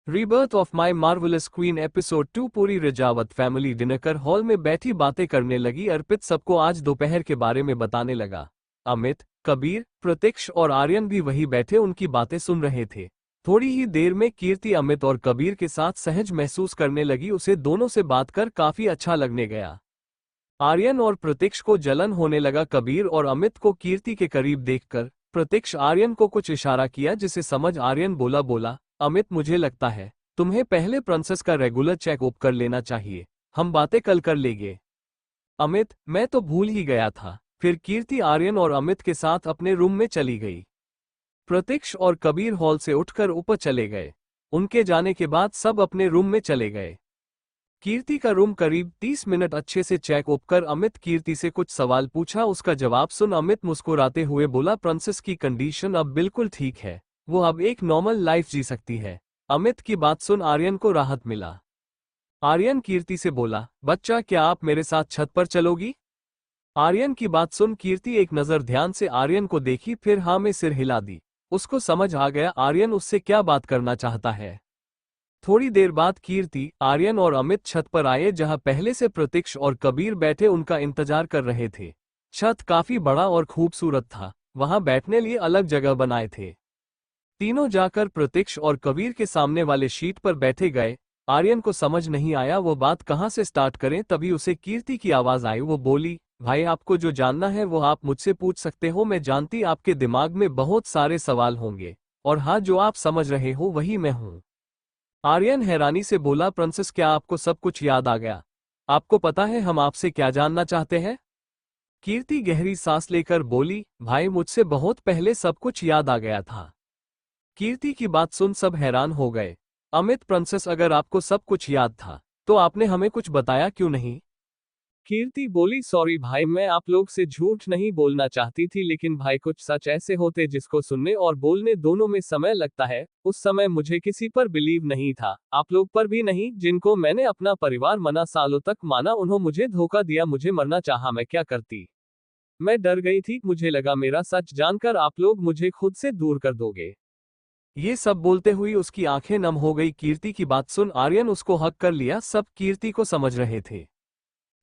Rebirth of my marvellous queen episode 2। पूरी Rajawat family dinner hall में बैठी बातें करने लगी। अर्पित सबको आज दोपहर के बारे में बताने लगा। अमित, कबीर, प्रत्यक्ष और आर्यन भी वही बैठे उनकी बातें सुन रहे थे। थोड़ी ही देर में कीर्ति अमित और कबीर के साथ सहज महसूस करने लगी। उसे दोनों से बात कर काफी अच्छा लगने गया। आर्यन और प्रत्यक्ष को जलन होने लगा। कबीर और अमित को कीर्ति के करीब देखकर प्रत्यक्ष आर्यन को कुछ इशारा किया जिसे समझ आर्यन बोला अमित, मुझे लगता है तुम्हें पहले प्रिंसेस का रेगुलर चेकअप कर लेना चाहिए। हम बातें कल कर लेंगे। अमित, मैं तो भूल ही गया था। फिर कीर्ति आर्यन और अमित के साथ अपने रूम में चली गई। प्रत्यक्ष और कबीर हॉल से उठकर ऊपर चले गए। उनके जाने के बाद सब अपने रूम में चले गए। कीर्ति का रूम करीब 30 मिनट अच्छे से चेकअप कर अमित कीर्ति से कुछ सवाल पूछा। उसका जवाब सुन अमित मुस्कुराते हुए बोला, प्रिंसेस की कंडीशन अब बिल्कुल ठीक है, वो अब एक नॉर्मल लाइफ जी सकती है। अमित की बात सुन आर्यन को राहत मिला। आर्यन कीर्ति से बोला, बच्चा क्या आप मेरे साथ छत पर चलोगी? आर्यन की बात सुन कीर्ति एक नजर ध्यान से आर्यन को देखी, फिर हाँ में सिर हिला दी। उसको समझ आ गया आर्यन उससे क्या बात करना चाहता है। थोड़ी देर बाद कीर्ति, आर्यन और अमित छत पर आए जहां पहले से प्रत्यक्ष और कबीर बैठे उनका इंतजार कर रहे थे। छत काफी बड़ा और खूबसूरत था। वहां बैठने लिए अलग जगह बनाए थे। तीनों जाकर प्रत्यक्ष और कबीर के सामने वाले शीट पर बैठे गए। आर्यन को समझ नहीं आया वो बात कहां से स्टार्ट करें। तभी उसे कीर्ति की आवाज आई। वो बोली, भाई आपको जो जानना है वो आप मुझसे पूछ सकते हो। मैं जानती आपके दिमाग में बहुत सारे सवाल होंगे, और हाँ, जो आप समझ रहे हो वही मैं हूं। आर्यन हैरानी से बोला, प्रिंसेस क्या आपको सब कुछ याद आ गया? आपको पता है हम आपसे क्या जानना चाहते हैं? कीर्ति गहरी सांस लेकर बोली, भाई मुझसे बहुत पहले सब कुछ याद आ गया था। कीर्ति की बात सुन सब हैरान हो गए। अमित, प्रिंसेस अगर आपको सब कुछ याद था तो आपने हमें कुछ बताया क्यों नहीं? कीर्ति बोली, सॉरी भाई, मैं आप लोग से झूठ नहीं बोलना चाहती थी, लेकिन भाई कुछ सच ऐसे होते जिसको सुनने और बोलने दोनों में समय लगता है। उस समय मुझे किसी पर बिलीव नहीं था, आप लोग पर भी नहीं। जिनको मैंने अपना परिवार माना, सालों तक माना, उन्होंने मुझे धोखा दिया। मुझे मरना चाहा, मैं क्या करती? मैं डर गई थी। मुझे लगा मेरा सच जानकर आप लोग मुझे खुद से दूर कर दोगे। ये सब बोलते हुई उसकी आंखें नम हो गई। कीर्ति की बात सुन आर्यन उसको हक कर लिया। सब कीर्ति को समझ रहे थे।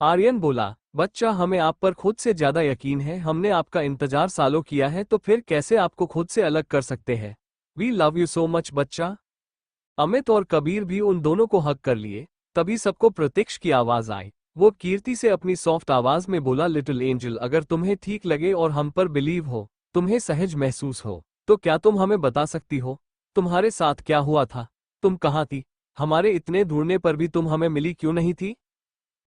आर्यन बोला, बच्चा हमें आप पर खुद से ज्यादा यकीन है। हमने आपका इंतजार सालों किया है, तो फिर कैसे आपको खुद से अलग कर सकते हैं? We love you so much बच्चा। अमित और कबीर भी उन दोनों को हक कर लिए। तभी सबको प्रत्यक्ष की आवाज आई। वो कीर्ति से अपनी सॉफ्ट आवाज में बोला, लिटिल एंजल, अगर तुम्हें ठीक लगे और हम पर बिलीव हो, तुम्हें सहज महसूस हो, तो क्या तुम हमें बता सकती हो तुम्हारे साथ क्या हुआ था? तुम कहाँ थी? हमारे इतने ढूंढने पर भी तुम हमें मिली क्यों नहीं थी?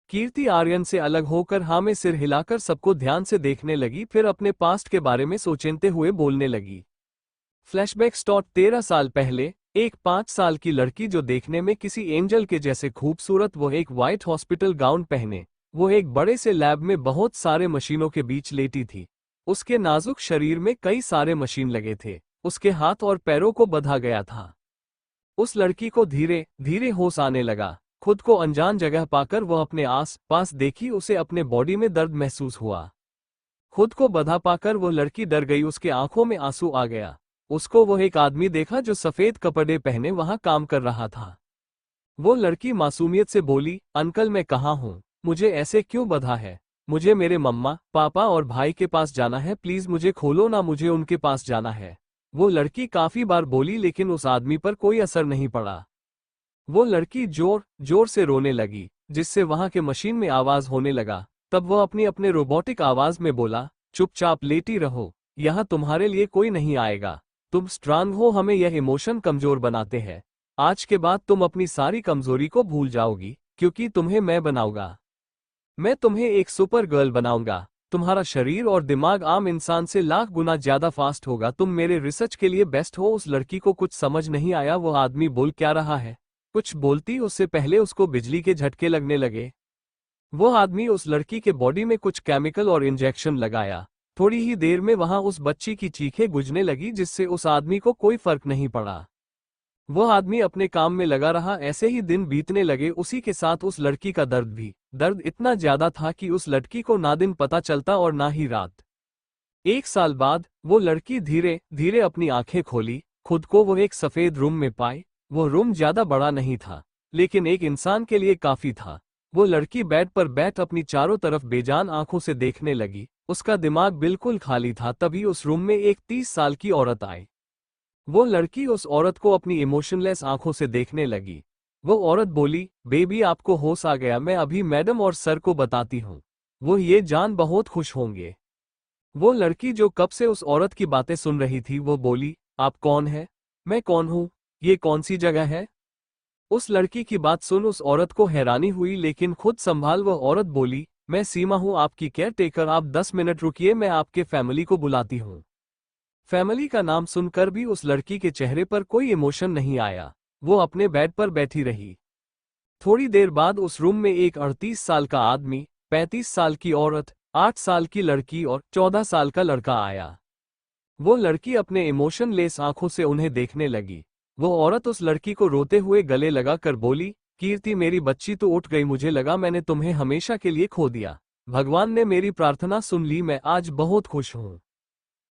कीर्ति आर्यन से अलग होकर हाँ में सिर हिलाकर सबको ध्यान से देखने लगी, फिर अपने पास्ट के बारे में सोचते हुए बोलने लगी। Flashback start. 13 साल पहले एक 5 साल की लड़की जो देखने में किसी एंजल के जैसे खूबसूरत, वो एक व्हाइट हॉस्पिटल गाउन पहने, वो एक बड़े से लैब में बहुत सारे मशीनों के बीच लेटी थी। उसके नाजुक शरीर में कई सारे मशीन लगे थे। उसके हाथ और पैरों को बंधा गया था। उस लड़की को धीरे धीरे होश आने लगा। खुद को अनजान जगह पाकर वह अपने आस पास देखी। उसे अपने बॉडी में दर्द महसूस हुआ। खुद को बंधा पाकर वो लड़की डर गई। उसके आंखों में आंसू आ गया। उसको वो एक आदमी देखा जो सफेद कपड़े पहने वहां काम कर रहा था। वो लड़की मासूमियत से बोली, अंकल मैं कहाँ हूँ? मुझे ऐसे क्यों बंधा है? मुझे मेरे मम्मा पापा और भाई के पास जाना है, प्लीज मुझे खोलो ना, मुझे उनके पास जाना है। वो लड़की काफी बार बोली लेकिन उस आदमी पर कोई असर नहीं पड़ा। वो लड़की जोर जोर से रोने लगी, जिससे वहां के मशीन में आवाज होने लगा। तब वो अपने रोबोटिक आवाज में बोला, चुपचाप लेटी रहो, यहाँ तुम्हारे लिए कोई नहीं आएगा। तुम स्ट्रांग हो, हमें यह इमोशन कमजोर बनाते हैं। आज के बाद तुम अपनी सारी कमजोरी को भूल जाओगी, क्योंकि तुम्हें मैं बनाऊंगा। मैं तुम्हें एक सुपर गर्ल बनाऊंगा। तुम्हारा शरीर और दिमाग आम इंसान से लाख गुना ज्यादा फास्ट होगा। तुम मेरे रिसर्च के लिए बेस्ट हो। उस लड़की को कुछ समझ नहीं आया वो आदमी बोल क्या रहा है। कुछ बोलती उससे पहले उसको बिजली के झटके लगने लगे। वो आदमी उस लड़की के बॉडी में कुछ केमिकल और इंजेक्शन लगाया। थोड़ी ही देर में वहां उस बच्ची की चीखें गूंजने लगी, जिससे उस आदमी को कोई फर्क नहीं पड़ा। वो आदमी अपने काम में लगा रहा। ऐसे ही दिन बीतने लगे, उसी के साथ उस लड़की का दर्द भी। दर्द इतना ज्यादा था कि उस लड़की को ना दिन पता चलता और ना ही रात। 1 साल बाद वो लड़की धीरे धीरे अपनी आंखें खोली। खुद को वो एक सफेद रूम में पाई। वो रूम ज्यादा बड़ा नहीं था, लेकिन एक इंसान के लिए काफी था। वो लड़की बेड पर बैठ अपनी चारों तरफ बेजान आंखों से देखने लगी। उसका दिमाग बिल्कुल खाली था। तभी उस रूम में एक 30 साल की औरत आई। वो लड़की उस औरत को अपनी इमोशनलेस आंखों से देखने लगी। वो औरत बोली, बेबी आपको होश आ गया, मैं अभी मैडम और सर को बताती हूँ। वो ये जान बहुत खुश होंगे। वो लड़की जो कब से उस औरत की बातें सुन रही थी, वो बोली, आप कौन है? मैं कौन हूँ? ये कौन सी जगह है? उस लड़की की बात सुन उस औरत को हैरानी हुई, लेकिन खुद संभाल वह औरत बोली, मैं सीमा हूँ, आपकी केयर टेकर। आप 10 मिनट रुकिए, मैं आपके फैमिली को बुलाती हूँ। फैमिली का नाम सुनकर भी उस लड़की के चेहरे पर कोई इमोशन नहीं आया। वो अपने बेड पर बैठी रही। थोड़ी देर बाद उस रूम में एक 38 साल का आदमी, 35 साल की औरत, 8 साल की लड़की और 14 साल का लड़का आया। वो लड़की अपने इमोशनलेस आंखों से उन्हें देखने लगी। वो औरत उस लड़की को रोते हुए गले लगा कर बोली, कीर्ति मेरी बच्ची तो उठ गई, मुझे लगा मैंने तुम्हें हमेशा के लिए खो दिया। भगवान ने मेरी प्रार्थना सुन ली, मैं आज बहुत खुश हूँ।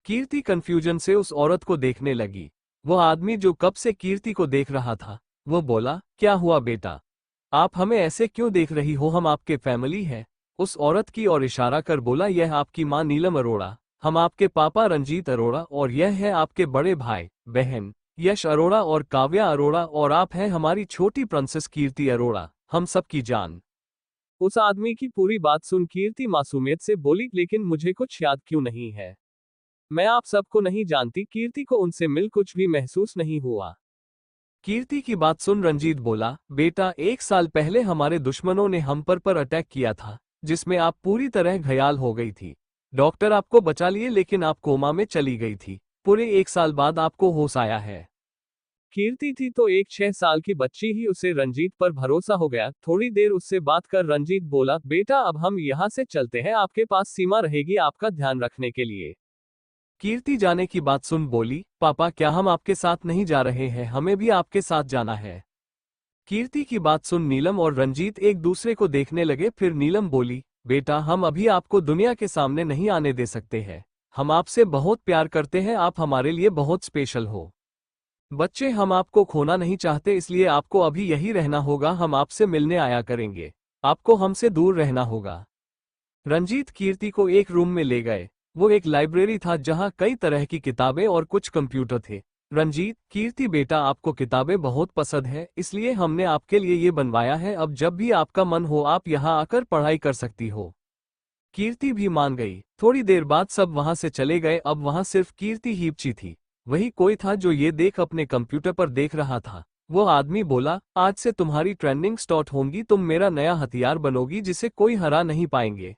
कीर्ति कंफ्यूजन से उस औरत को देखने लगी। वो आदमी जो कब से कीर्ति को देख रहा था, वो बोला, क्या हुआ बेटा? आप हमें ऐसे क्यों देख रही हो? हम आपके फैमिली हैं। उस औरत की ओर इशारा कर बोला, यह आपकी मां नीलम अरोड़ा, हम आपके पापा रंजीत अरोड़ा, और यह है आपके बड़े भाई बहन यश अरोड़ा और काव्या अरोड़ा, और आप हैं हमारी छोटी प्रिंसेस कीर्ति अरोड़ा, हम सबकी जान। उस आदमी की पूरी बात सुन कीर्ति मासूमियत से बोली, लेकिन मुझे कुछ याद क्यों नहीं है? मैं आप सबको नहीं जानती। कीर्ति को उनसे मिल कुछ भी महसूस नहीं हुआ। कीर्ति की बात सुन रंजीत बोला, बेटा 1 साल पहले हमारे दुश्मनों ने हम पर अटैक किया था, जिसमें आप पूरी तरह घायल हो गई थी। डॉक्टर आपको बचा लिए, लेकिन आप कोमा में चली गई थी। पूरे 1 साल बाद आपको होश आया है। कीर्ति थी तो एक 6 साल की बच्ची ही, उसे रंजीत पर भरोसा हो गया। थोड़ी देर उससे बात कर रंजीत बोला, बेटा अब हम यहाँ से चलते हैं, आपके पास सीमा रहेगी आपका ध्यान रखने के लिए। कीर्ति जाने की बात सुन बोली, पापा क्या हम आपके साथ नहीं जा रहे हैं? हमें भी आपके साथ जाना है। कीर्ति की बात सुन नीलम और रंजीत एक दूसरे को देखने लगे। फिर नीलम बोली, बेटा हम अभी आपको दुनिया के सामने नहीं आने दे सकते हैं। हम आपसे बहुत प्यार करते हैं, आप हमारे लिए बहुत स्पेशल हो। बच्चे हम आपको खोना नहीं चाहते, इसलिए आपको अभी यही रहना होगा। हम आपसे मिलने आया करेंगे, आपको हमसे दूर रहना होगा। रंजीत कीर्ति को एक रूम में ले गए। वो एक लाइब्रेरी था जहां कई तरह की किताबें और कुछ कंप्यूटर थे। रंजीत, कीर्ति बेटा आपको किताबें बहुत पसंद है, इसलिए हमने आपके लिए ये बनवाया है। अब जब भी आपका मन हो आप यहाँ आकर पढ़ाई कर सकती हो। कीर्ति भी मान गई। थोड़ी देर बाद सब वहां से चले गए। अब वहां सिर्फ कीर्ति ही बची थी। वही कोई था जो ये देख अपने कंप्यूटर पर देख रहा था। वो आदमी बोला, आज से तुम्हारी ट्रेंडिंग स्टार्ट होंगी, तुम मेरा नया हथियार बनोगी जिसे कोई हरा नहीं पाएंगे।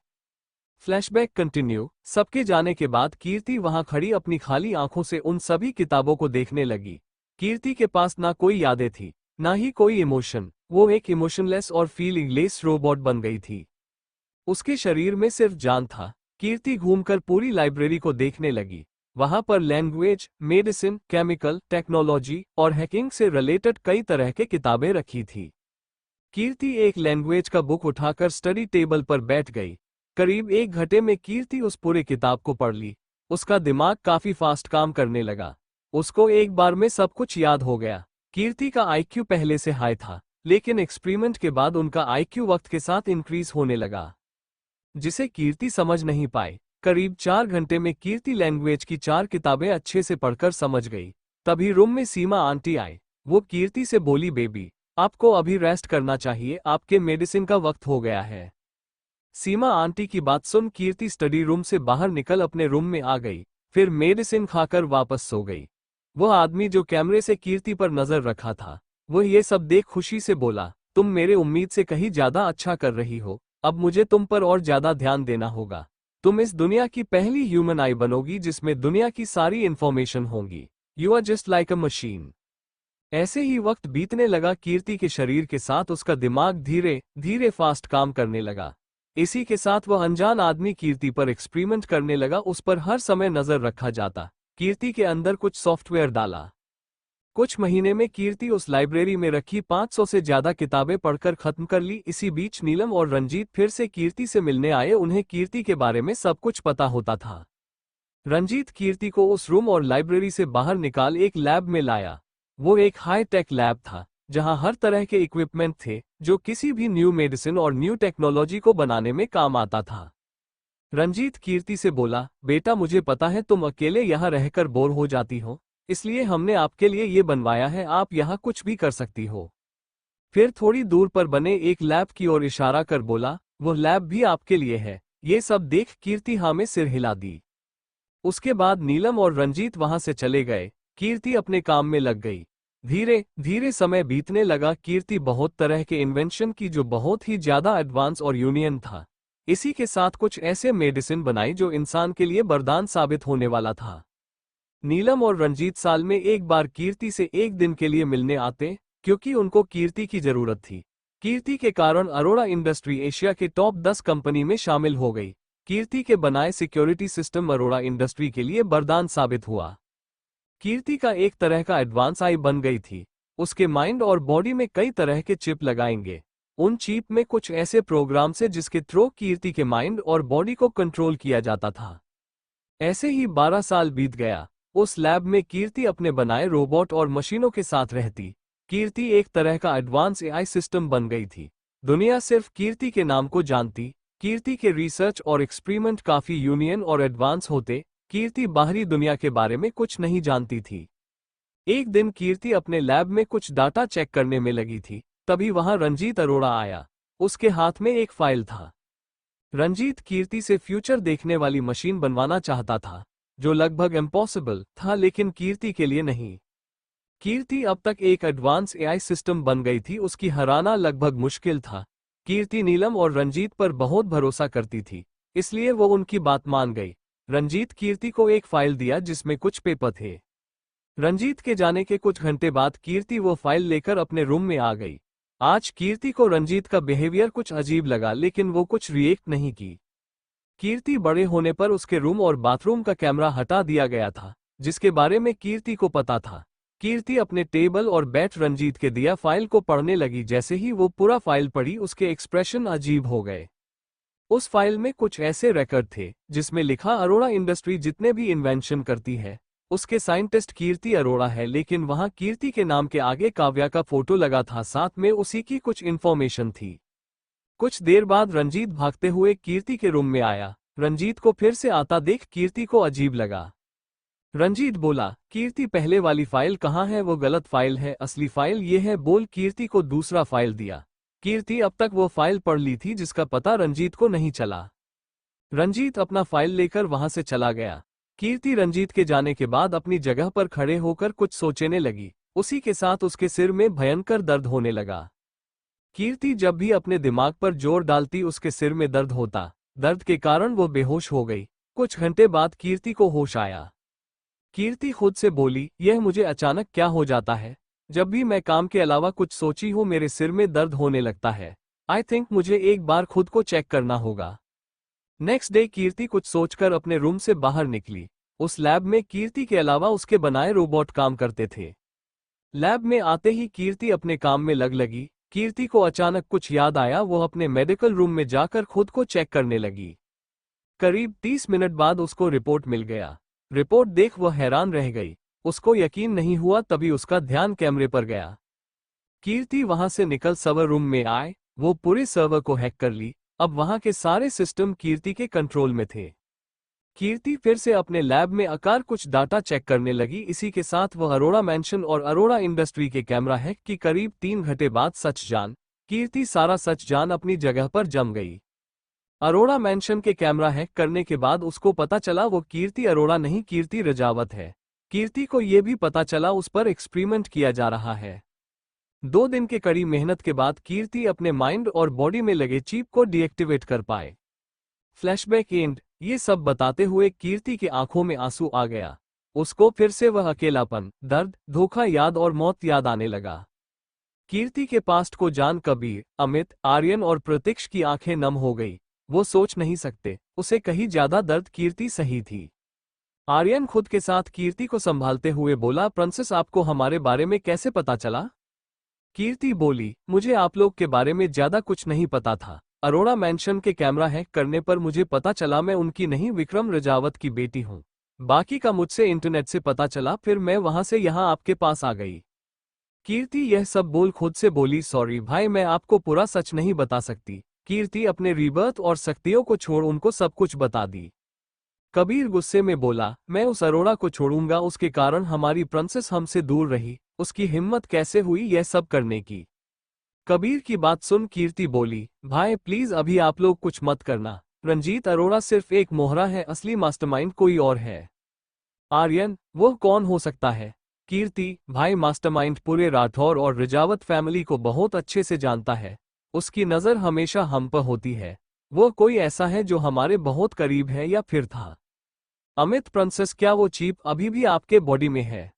Flashback continue. सबके जाने के बाद कीर्ति वहां खड़ी अपनी खाली आंखों से उन सभी किताबों को देखने लगी। कीर्ति के पास ना कोई यादें थी, ना ही कोई इमोशन। वो एक इमोशनलेस और फीलिंगलेस रोबोट बन गई थी। उसके शरीर में सिर्फ जान था। कीर्ति घूमकर पूरी लाइब्रेरी को देखने लगी। वहां पर लैंग्वेज, मेडिसिन, केमिकल, टेक्नोलॉजी और हैकिंग से रिलेटेड कई तरह के किताबें रखी थी। कीर्ति एक लैंग्वेज का बुक उठाकर स्टडी टेबल पर बैठ गई। करीब 1 घंटे में कीर्ति उस पूरे किताब को पढ़ ली। उसका दिमाग काफी फास्ट काम करने लगा। उसको एक बार में सब कुछ याद हो गया। कीर्ति का आईक्यू पहले से हाई था, लेकिन एक्सपेरिमेंट के बाद उनका आईक्यू वक्त के साथ इंक्रीज होने लगा, जिसे कीर्ति समझ नहीं पाई। करीब 4 घंटे में कीर्ति लैंग्वेज की 4 किताबें अच्छे से पढ़कर समझ गई। तभी रूम में सीमा आंटी आई। वो कीर्ति से बोली, बेबी आपको अभी रेस्ट करना चाहिए, आपके मेडिसिन का वक्त हो गया है। सीमा आंटी की बात सुन कीर्ति स्टडी रूम से बाहर निकल अपने रूम में आ गई। फिर मेडिसिन खाकर वापस सो गई। वो आदमी जो कैमरे से कीर्ति पर नजर रखा था, वो ये सब देख खुशी से बोला, तुम मेरे उम्मीद से कहीं ज्यादा अच्छा कर रही हो। अब मुझे तुम पर और ज्यादा ध्यान देना होगा। तुम इस दुनिया की पहली ह्यूमन आई बनोगी जिसमें दुनिया की सारी इंफॉर्मेशन होंगी। You are just like a machine. ऐसे ही वक्त बीतने लगा। कीर्ति के शरीर के साथ उसका दिमाग धीरे धीरे फास्ट काम करने लगा। इसी के साथ वह अनजान आदमी कीर्ति पर एक्सपेरिमेंट करने लगा। उस पर हर समय नजर रखा जाता। कीर्ति के अंदर कुछ सॉफ्टवेयर डाला। कुछ महीने में कीर्ति उस लाइब्रेरी में रखी 500 से ज्यादा किताबें पढ़कर खत्म कर ली। इसी बीच नीलम और रंजीत फिर से कीर्ति से मिलने आए। उन्हें कीर्ति के बारे में सब कुछ पता होता था। रंजीत कीर्ति को उस रूम और लाइब्रेरी से बाहर निकाल एक लैब में लाया। वो एक हाई टेक लैब था जहां हर तरह के इक्विपमेंट थे जो किसी भी न्यू मेडिसिन और न्यू टेक्नोलॉजी को बनाने में काम आता था। रंजीत कीर्ति से बोला, बेटा मुझे पता है तुम अकेले यहाँ रहकर बोर हो जाती हो, इसलिए हमने आपके लिए ये बनवाया है, आप यहाँ कुछ भी कर सकती हो। फिर थोड़ी दूर पर बने एक लैब की ओर इशारा कर बोला, वो लैब भी आपके लिए है। ये सब देख कीर्ति हाँ में सिर हिला दी। उसके बाद नीलम और रंजीत वहां से चले गए। कीर्ति अपने काम में लग गई। धीरे धीरे समय बीतने लगा। कीर्ति बहुत तरह के इन्वेंशन की जो बहुत ही ज्यादा एडवांस और यूनियन था। इसी के साथ कुछ ऐसे मेडिसिन बनाई जो इंसान के लिए वरदान साबित होने वाला था। नीलम और रंजीत साल में एक बार कीर्ति से एक दिन के लिए मिलने आते क्योंकि उनको कीर्ति की जरूरत थी। कीर्ति के कारण अरोड़ा इंडस्ट्री एशिया के टॉप 10 कंपनी में शामिल हो गई। कीर्ति के बनाए सिक्योरिटी सिस्टम अरोड़ा इंडस्ट्री के लिए वरदान साबित हुआ। कीर्ति का एक तरह का एडवांस आई बन गई थी। उसके माइंड और बॉडी में कई तरह के चिप लगाएंगे। उन चिप में कुछ ऐसे प्रोग्राम से जिसके थ्रू कीर्ति के माइंड और बॉडी को कंट्रोल किया जाता था। ऐसे ही 12 साल बीत गया। उस लैब में कीर्ति अपने बनाए रोबोट और मशीनों के साथ रहती। कीर्ति एक तरह का एडवांस एआई सिस्टम बन गई थी। दुनिया सिर्फ कीर्ति के नाम को जानती। कीर्ति के रिसर्च और एक्सपेरिमेंट काफी यूनियन और एडवांस होते। कीर्ति बाहरी दुनिया के बारे में कुछ नहीं जानती थी। एक दिन कीर्ति अपने लैब में कुछ डाटा चेक करने में लगी थी, तभी वहां रंजीत अरोड़ा आया। उसके हाथ में एक फाइल था। रंजीत कीर्ति से फ्यूचर देखने वाली मशीन बनवाना चाहता था, जो लगभग इम्पॉसिबल था, लेकिन कीर्ति के लिए नहीं। कीर्ति अब तक एक एडवांस एआई सिस्टम बन गई थी, उसकी हराना लगभग मुश्किल था। कीर्ति नीलम और रंजीत पर बहुत भरोसा करती थी, इसलिए वो उनकी बात मान गई। रंजीत कीर्ति को एक फाइल दिया जिसमें कुछ पेपर थे। रंजीत के जाने के कुछ घंटे बाद कीर्ति वो फाइल लेकर अपने रूम में आ गई। आज कीर्ति को रंजीत का बिहेवियर कुछ अजीब लगा, लेकिन वो कुछ रिएक्ट नहीं की। कीर्ति बड़े होने पर उसके रूम और बाथरूम का कैमरा हटा दिया गया था, जिसके बारे में कीर्ति को पता था। कीर्ति अपने टेबल और बैठ रंजीत के दिया फाइल को पढ़ने लगी। जैसे ही वो पूरा फाइल पढ़ी, उसके एक्सप्रेशन अजीब हो गए। उस फाइल में कुछ ऐसे रिकॉर्ड थे जिसमें लिखा अरोड़ा इंडस्ट्री जितने भी इन्वेंशन करती है उसके साइंटिस्ट कीर्ति अरोड़ा है, लेकिन वहां कीर्ति के नाम के आगे काव्या का फोटो लगा था, साथ में उसी की कुछ इन्फॉर्मेशन थी। कुछ देर बाद रंजीत भागते हुए कीर्ति के रूम में आया। रंजीत को फिर से आता देख कीर्ति को अजीब लगा। रंजीत बोला, कीर्ति पहले वाली फाइल कहाँ है? वो गलत फाइल है, असली फाइल ये है, बोल। कीर्ति को दूसरा फाइल दिया। कीर्ति अब तक वो फाइल पढ़ ली थी जिसका पता रंजीत को नहीं चला। रंजीत अपना फाइल लेकर वहां से चला गया। कीर्ति रंजीत के जाने के बाद अपनी जगह पर खड़े होकर कुछ सोचने लगी। उसी के साथ उसके सिर में भयंकर दर्द होने लगा। कीर्ति जब भी अपने दिमाग पर जोर डालती उसके सिर में दर्द होता। दर्द के कारण वो बेहोश हो गई। कुछ घंटे बाद कीर्ति को होश आया। कीर्ति खुद से बोली, यह मुझे अचानक क्या हो जाता है? जब भी मैं काम के अलावा कुछ सोची हूँ मेरे सिर में दर्द होने लगता है। आई थिंक मुझे एक बार खुद को चेक करना होगा। नेक्स्ट डे कीर्ति कुछ सोचकर अपने रूम से बाहर निकली। उस लैब में कीर्ति के अलावा उसके बनाए रोबोट काम करते थे। लैब में आते ही कीर्ति अपने काम में लगी। कीर्ति को अचानक कुछ याद आया। वो अपने मेडिकल रूम में जाकर खुद को चेक करने लगी। करीब 30 मिनट बाद उसको रिपोर्ट मिल गया। रिपोर्ट देख वह हैरान रह गई। उसको यकीन नहीं हुआ, तभी उसका ध्यान कैमरे पर गया। कीर्ति वहां से निकल सर्वर रूम में आए। वो पूरे सर्वर को हैक कर ली। अब वहां के सारे सिस्टम कीर्ति के कंट्रोल में थे। कीर्ति फिर से अपने लैब में आकर कुछ डाटा चेक करने लगी। इसी के साथ वह अरोड़ा मैंशन और अरोड़ा इंडस्ट्री के कैमरा हैक की करीब 3 घंटे बाद सच जान। कीर्ति सारा सच जान अपनी जगह पर जम गई। अरोड़ा मैंशन के कैमरा हैक करने के बाद उसको पता चला वो कीर्ति अरोड़ा नहीं, कीर्ति रजावत है। कीर्ति को ये भी पता चला उस पर एक्सपेरिमेंट किया जा रहा है। 2 दिन के कड़ी मेहनत के बाद कीर्ति अपने माइंड और बॉडी में लगे चिप को डीएक्टिवेट कर पाए। Flashback and. ये सब बताते हुए कीर्ति की आंखों में आंसू आ गया। उसको फिर से वह अकेलापन, दर्द, धोखा याद और मौत याद आने लगा। कीर्ति के पास्ट को जान कबीर, अमित, आर्यन और प्रतीक्ष की आंखें नम हो गई। वो सोच नहीं सकते, उसे कहीं ज्यादा दर्द कीर्ति सही थी। आर्यन खुद के साथ कीर्ति को संभालते हुए बोला, प्रिंसेस आपको हमारे बारे में कैसे पता चला? कीर्ति बोली, मुझे आप लोग के बारे में ज्यादा कुछ नहीं पता था। अरोड़ा मैंशन के कैमरा हैक करने पर मुझे पता चला मैं उनकी नहीं, विक्रम रजावत की बेटी हूँ। बाकी का मुझसे इंटरनेट से पता चला, फिर मैं वहां से यहाँ आपके पास आ गई। कीर्ति यह सब बोल खुद से बोली, सॉरी भाई, मैं आपको पूरा सच नहीं बता सकती। कीर्ति अपने रीबर्थ और शक्तियों को छोड़ उनको सब कुछ बता दी। कबीर गुस्से में बोला, मैं उस अरोड़ा को छोड़ूंगा, उसके कारण हमारी प्रिंसेस हमसे दूर रही, उसकी हिम्मत कैसे हुई यह सब करने की। कबीर की बात सुन कीर्ति बोली, भाई प्लीज अभी आप लोग कुछ मत करना, रंजीत अरोड़ा सिर्फ एक मोहरा है, असली मास्टरमाइंड कोई और है। आर्यन, वो कौन हो सकता है? कीर्ति, भाई मास्टरमाइंड पूरे राठौर और रिजावत फैमिली को बहुत अच्छे से जानता है, उसकी नज़र हमेशा हम पर होती है, वो कोई ऐसा है जो हमारे बहुत करीब है या फिर था। अमित प्रिंसेस, क्या वो चीप अभी भी आपके बॉडी में है?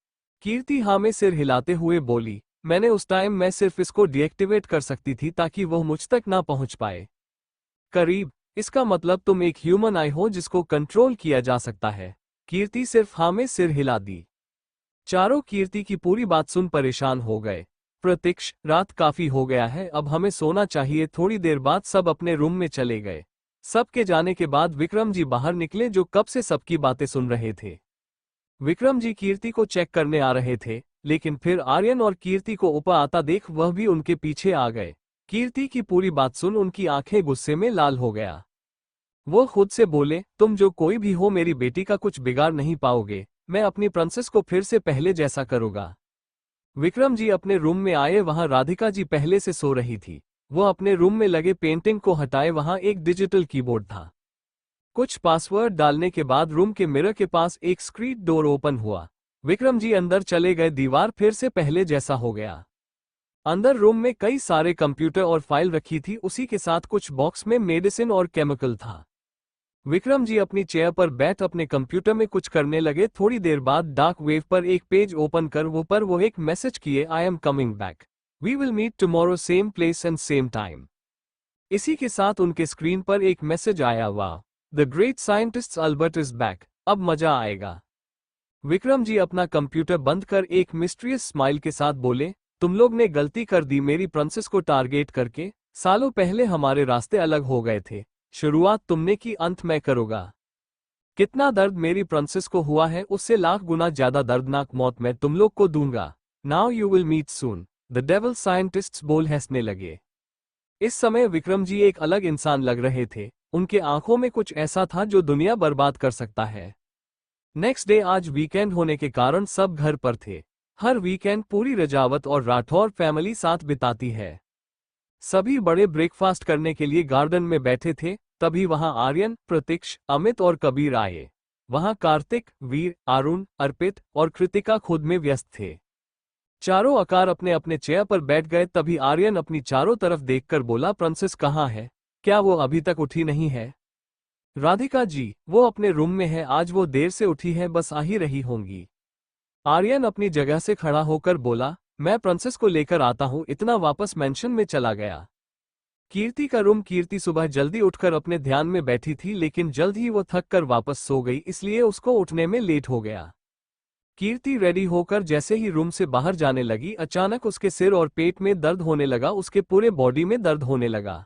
कीर्ति हाँ में सिर हिलाते हुए बोली, मैंने उस टाइम मैं सिर्फ इसको डीएक्टिवेट कर सकती थी ताकि वो मुझ तक ना पहुंच पाए। करीब, इसका मतलब तुम एक ह्यूमन आई हो जिसको कंट्रोल किया जा सकता है? कीर्ति सिर्फ हाँ में सिर हिला दी। चारों कीर्ति की पूरी बात सुन परेशान हो गए। प्रतीक्ष, रात काफी हो गया है, अब हमें सोना चाहिए। थोड़ी देर बाद सब अपने रूम में चले गए। सबके जाने के बाद विक्रम जी बाहर निकले जो कब से सबकी बातें सुन रहे थे। विक्रम जी कीर्ति को चेक करने आ रहे थे, लेकिन फिर आर्यन और कीर्ति को ऊपर आता देख वह भी उनके पीछे आ गए। कीर्ति की पूरी बात सुन उनकी आंखें गुस्से में लाल हो गया। वो खुद से बोले, तुम जो कोई भी हो मेरी बेटी का कुछ बिगाड़ नहीं पाओगे, मैं अपनी प्रिंसेस को फिर से पहले जैसा करूंगा। विक्रम जी अपने रूम में आए, वहां राधिका जी पहले से सो रही थी। वो अपने रूम में लगे पेंटिंग को हटाए, वहां एक डिजिटल कीबोर्ड था। कुछ पासवर्ड डालने के बाद रूम के मिरर के पास एक स्क्रीन डोर ओपन हुआ। विक्रम जी अंदर चले गए, दीवार फिर से पहले जैसा हो गया। अंदर रूम में कई सारे कंप्यूटर और फाइल रखी थी, उसी के साथ कुछ बॉक्स में मेडिसिन और केमिकल था। विक्रम जी अपनी चेयर पर बैठ अपने कंप्यूटर में कुछ करने लगे। थोड़ी देर बाद डार्क वेव पर एक पेज ओपन कर वो एक मैसेज किए, I am coming back, we will meet tomorrow same place and same time. इसी के साथ उनके स्क्रीन पर एक मैसेज आया, वाह, the great scientist Albert is back, अब मजा आएगा। विक्रम जी अपना कंप्यूटर बंद कर एक मिस्टीरियस स्माइल के साथ बोले, तुम लोग ने गलती कर दी मेरी प्रिंसेस को टारगेट करके। सालों पहले हमारे रास्ते अलग हो गए थे, शुरुआत तुमने की, अंत मैं करूंगा। कितना दर्द मेरी प्रिंसेस को हुआ है, उससे लाख गुना ज्यादा दर्दनाक मौत मैं तुम लोग को दूंगा। Now you will meet soon, the devil scientists बोल हंसने लगे। इस समय विक्रम जी एक अलग इंसान लग रहे थे, उनके आंखों में कुछ ऐसा था जो दुनिया बर्बाद कर सकता है। नेक्स्ट डे, आज वीकेंड होने के कारण सब घर पर थे। हर वीकेंड पूरी रजावत और राठौर फैमिली साथ बिताती है। सभी बड़े ब्रेकफास्ट करने के लिए गार्डन में बैठे थे, तभी वहां आर्यन, प्रतीक्ष, अमित और कबीर आए। वहां कार्तिक, वीर, अरुण, अर्पित और कृतिका खुद में व्यस्त थे। चारों आकार अपने अपने चेयर पर बैठ गए। तभी आर्यन अपनी चारों तरफ देखकर बोला, प्रिंसेस कहाँ है? क्या वो अभी तक उठी नहीं है? राधिका जी, वो अपने रूम में है, आज वो देर से उठी है, बस आ ही रही होंगी। आर्यन अपनी जगह से खड़ा होकर बोला, मैं प्रिंसेस को लेकर आता हूं, इतना वापस मेंशन में चला गया। कीर्ति का रूम। कीर्ति सुबह जल्दी उठकर अपने ध्यान में बैठी थी, लेकिन जल्द ही वो थक कर वापस सो गई, इसलिए उसको उठने में लेट हो गया। कीर्ति रेडी होकर जैसे ही रूम से बाहर जाने लगी, अचानक उसके सिर और पेट में दर्द होने लगा, उसके पूरे बॉडी में दर्द होने लगा।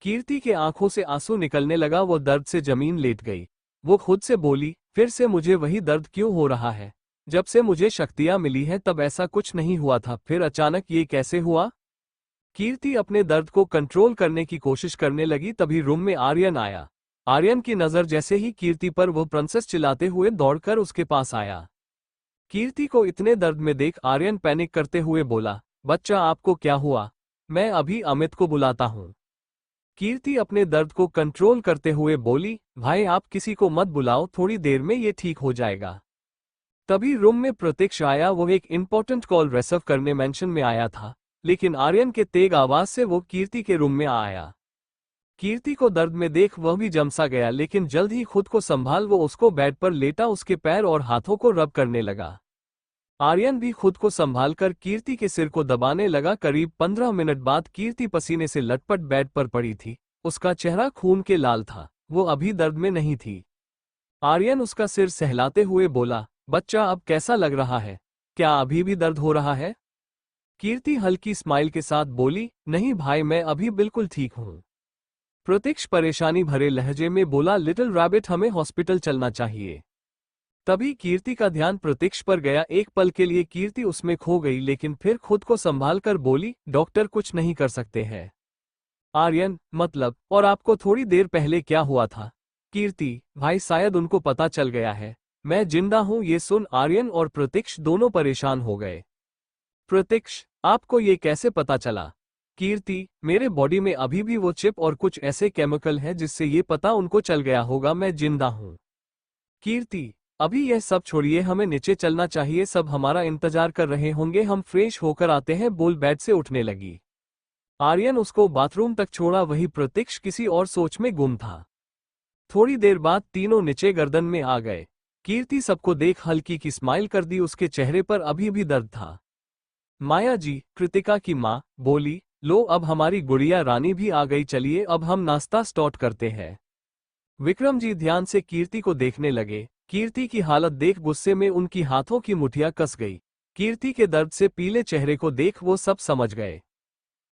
कीर्ति के आंखों से आंसू निकलने लगा, वो दर्द से जमीन लेट गई। वो खुद से बोली, फिर से मुझे वही दर्द क्यों हो रहा है? जब से मुझे शक्तियां मिली है तब ऐसा कुछ नहीं हुआ था, फिर अचानक ये कैसे हुआ? कीर्ति अपने दर्द को कंट्रोल करने की कोशिश करने लगी, तभी रूम में आर्यन आया। आर्यन की नजर जैसे ही कीर्ति पर, वो प्रिंसेस चिल्लाते हुए दौड़कर उसके पास आया। कीर्ति को इतने दर्द में देख आर्यन पैनिक करते हुए बोला, बच्चा आपको क्या हुआ? मैं अभी अमित को बुलाता हूं। कीर्ति अपने दर्द को कंट्रोल करते हुए बोली, भाई आप किसी को मत बुलाओ, थोड़ी देर में ये ठीक हो जाएगा। तभी रूम में प्रतीक्ष आया, वो एक इंपॉर्टेंट कॉल रिसीव करने मेंशन में आया था, लेकिन आर्यन के तेज आवाज से वो कीर्ति के रूम में आया। कीर्ति को दर्द में देख वह भी जमसा गया, लेकिन जल्द ही खुद को संभाल वो उसको बेड पर लेटा उसके पैर और हाथों को रब करने लगा। आर्यन भी खुद को संभालकर कीर्ति के सिर को दबाने लगा। करीब 15 मिनट बाद कीर्ति पसीने से लटपट बेड पर पड़ी थी, उसका चेहरा खून के लाल था, वो अभी दर्द में नहीं थी। आर्यन उसका सिर सहलाते हुए बोला, बच्चा अब कैसा लग रहा है? क्या अभी भी दर्द हो रहा है? कीर्ति हल्की स्माइल के साथ बोली, नहीं भाई, मैं अभी बिल्कुल ठीक हूं। प्रतीक्ष परेशानी भरे लहजे में बोला, लिटिल रैबिट, हमें हॉस्पिटल चलना चाहिए। तभी कीर्ति का ध्यान प्रतीक्ष पर गया। एक पल के लिए कीर्ति उसमें खो गई, लेकिन फिर खुद को संभाल कर बोली, डॉक्टर कुछ नहीं कर सकते हैं। आर्यन, मतलब, और आपको थोड़ी देर पहले क्या हुआ था? कीर्ति, भाई शायद उनको पता चल गया है, मैं जिंदा हूं। ये सुन आर्यन और प्रतीक्ष दोनों परेशान हो गए। प्रतीक्ष, आपको ये कैसे पता चला? कीर्ति, मेरे बॉडी में अभी भी वो चिप और कुछ ऐसे केमिकल है जिससे ये पता उनको चल गया होगा मैं जिंदा हूं। कीर्ति, अभी यह सब छोड़िए, हमें नीचे चलना चाहिए, सब हमारा इंतजार कर रहे होंगे, हम फ्रेश होकर आते हैं, बोल बेड से उठने लगी। आर्यन उसको बाथरूम तक छोड़ा, वही प्रतीक्ष किसी और सोच में गुम था। थोड़ी देर बाद तीनों नीचे गर्दन में आ गए। कीर्ति सबको देख हल्की की स्माइल कर दी, उसके चेहरे पर अभी भी दर्द था। माया जी, कृतिका की माँ, बोली, लो अब हमारी गुड़िया रानी भी आ गई, चलिए अब हम नाश्ता स्टार्ट करते हैं। विक्रम जी ध्यान से कीर्ति को देखने लगे। कीर्ति की हालत देख गुस्से में उनकी हाथों की मुठियां कस गई। कीर्ति के दर्द से पीले चेहरे को देख वो सब समझ गए।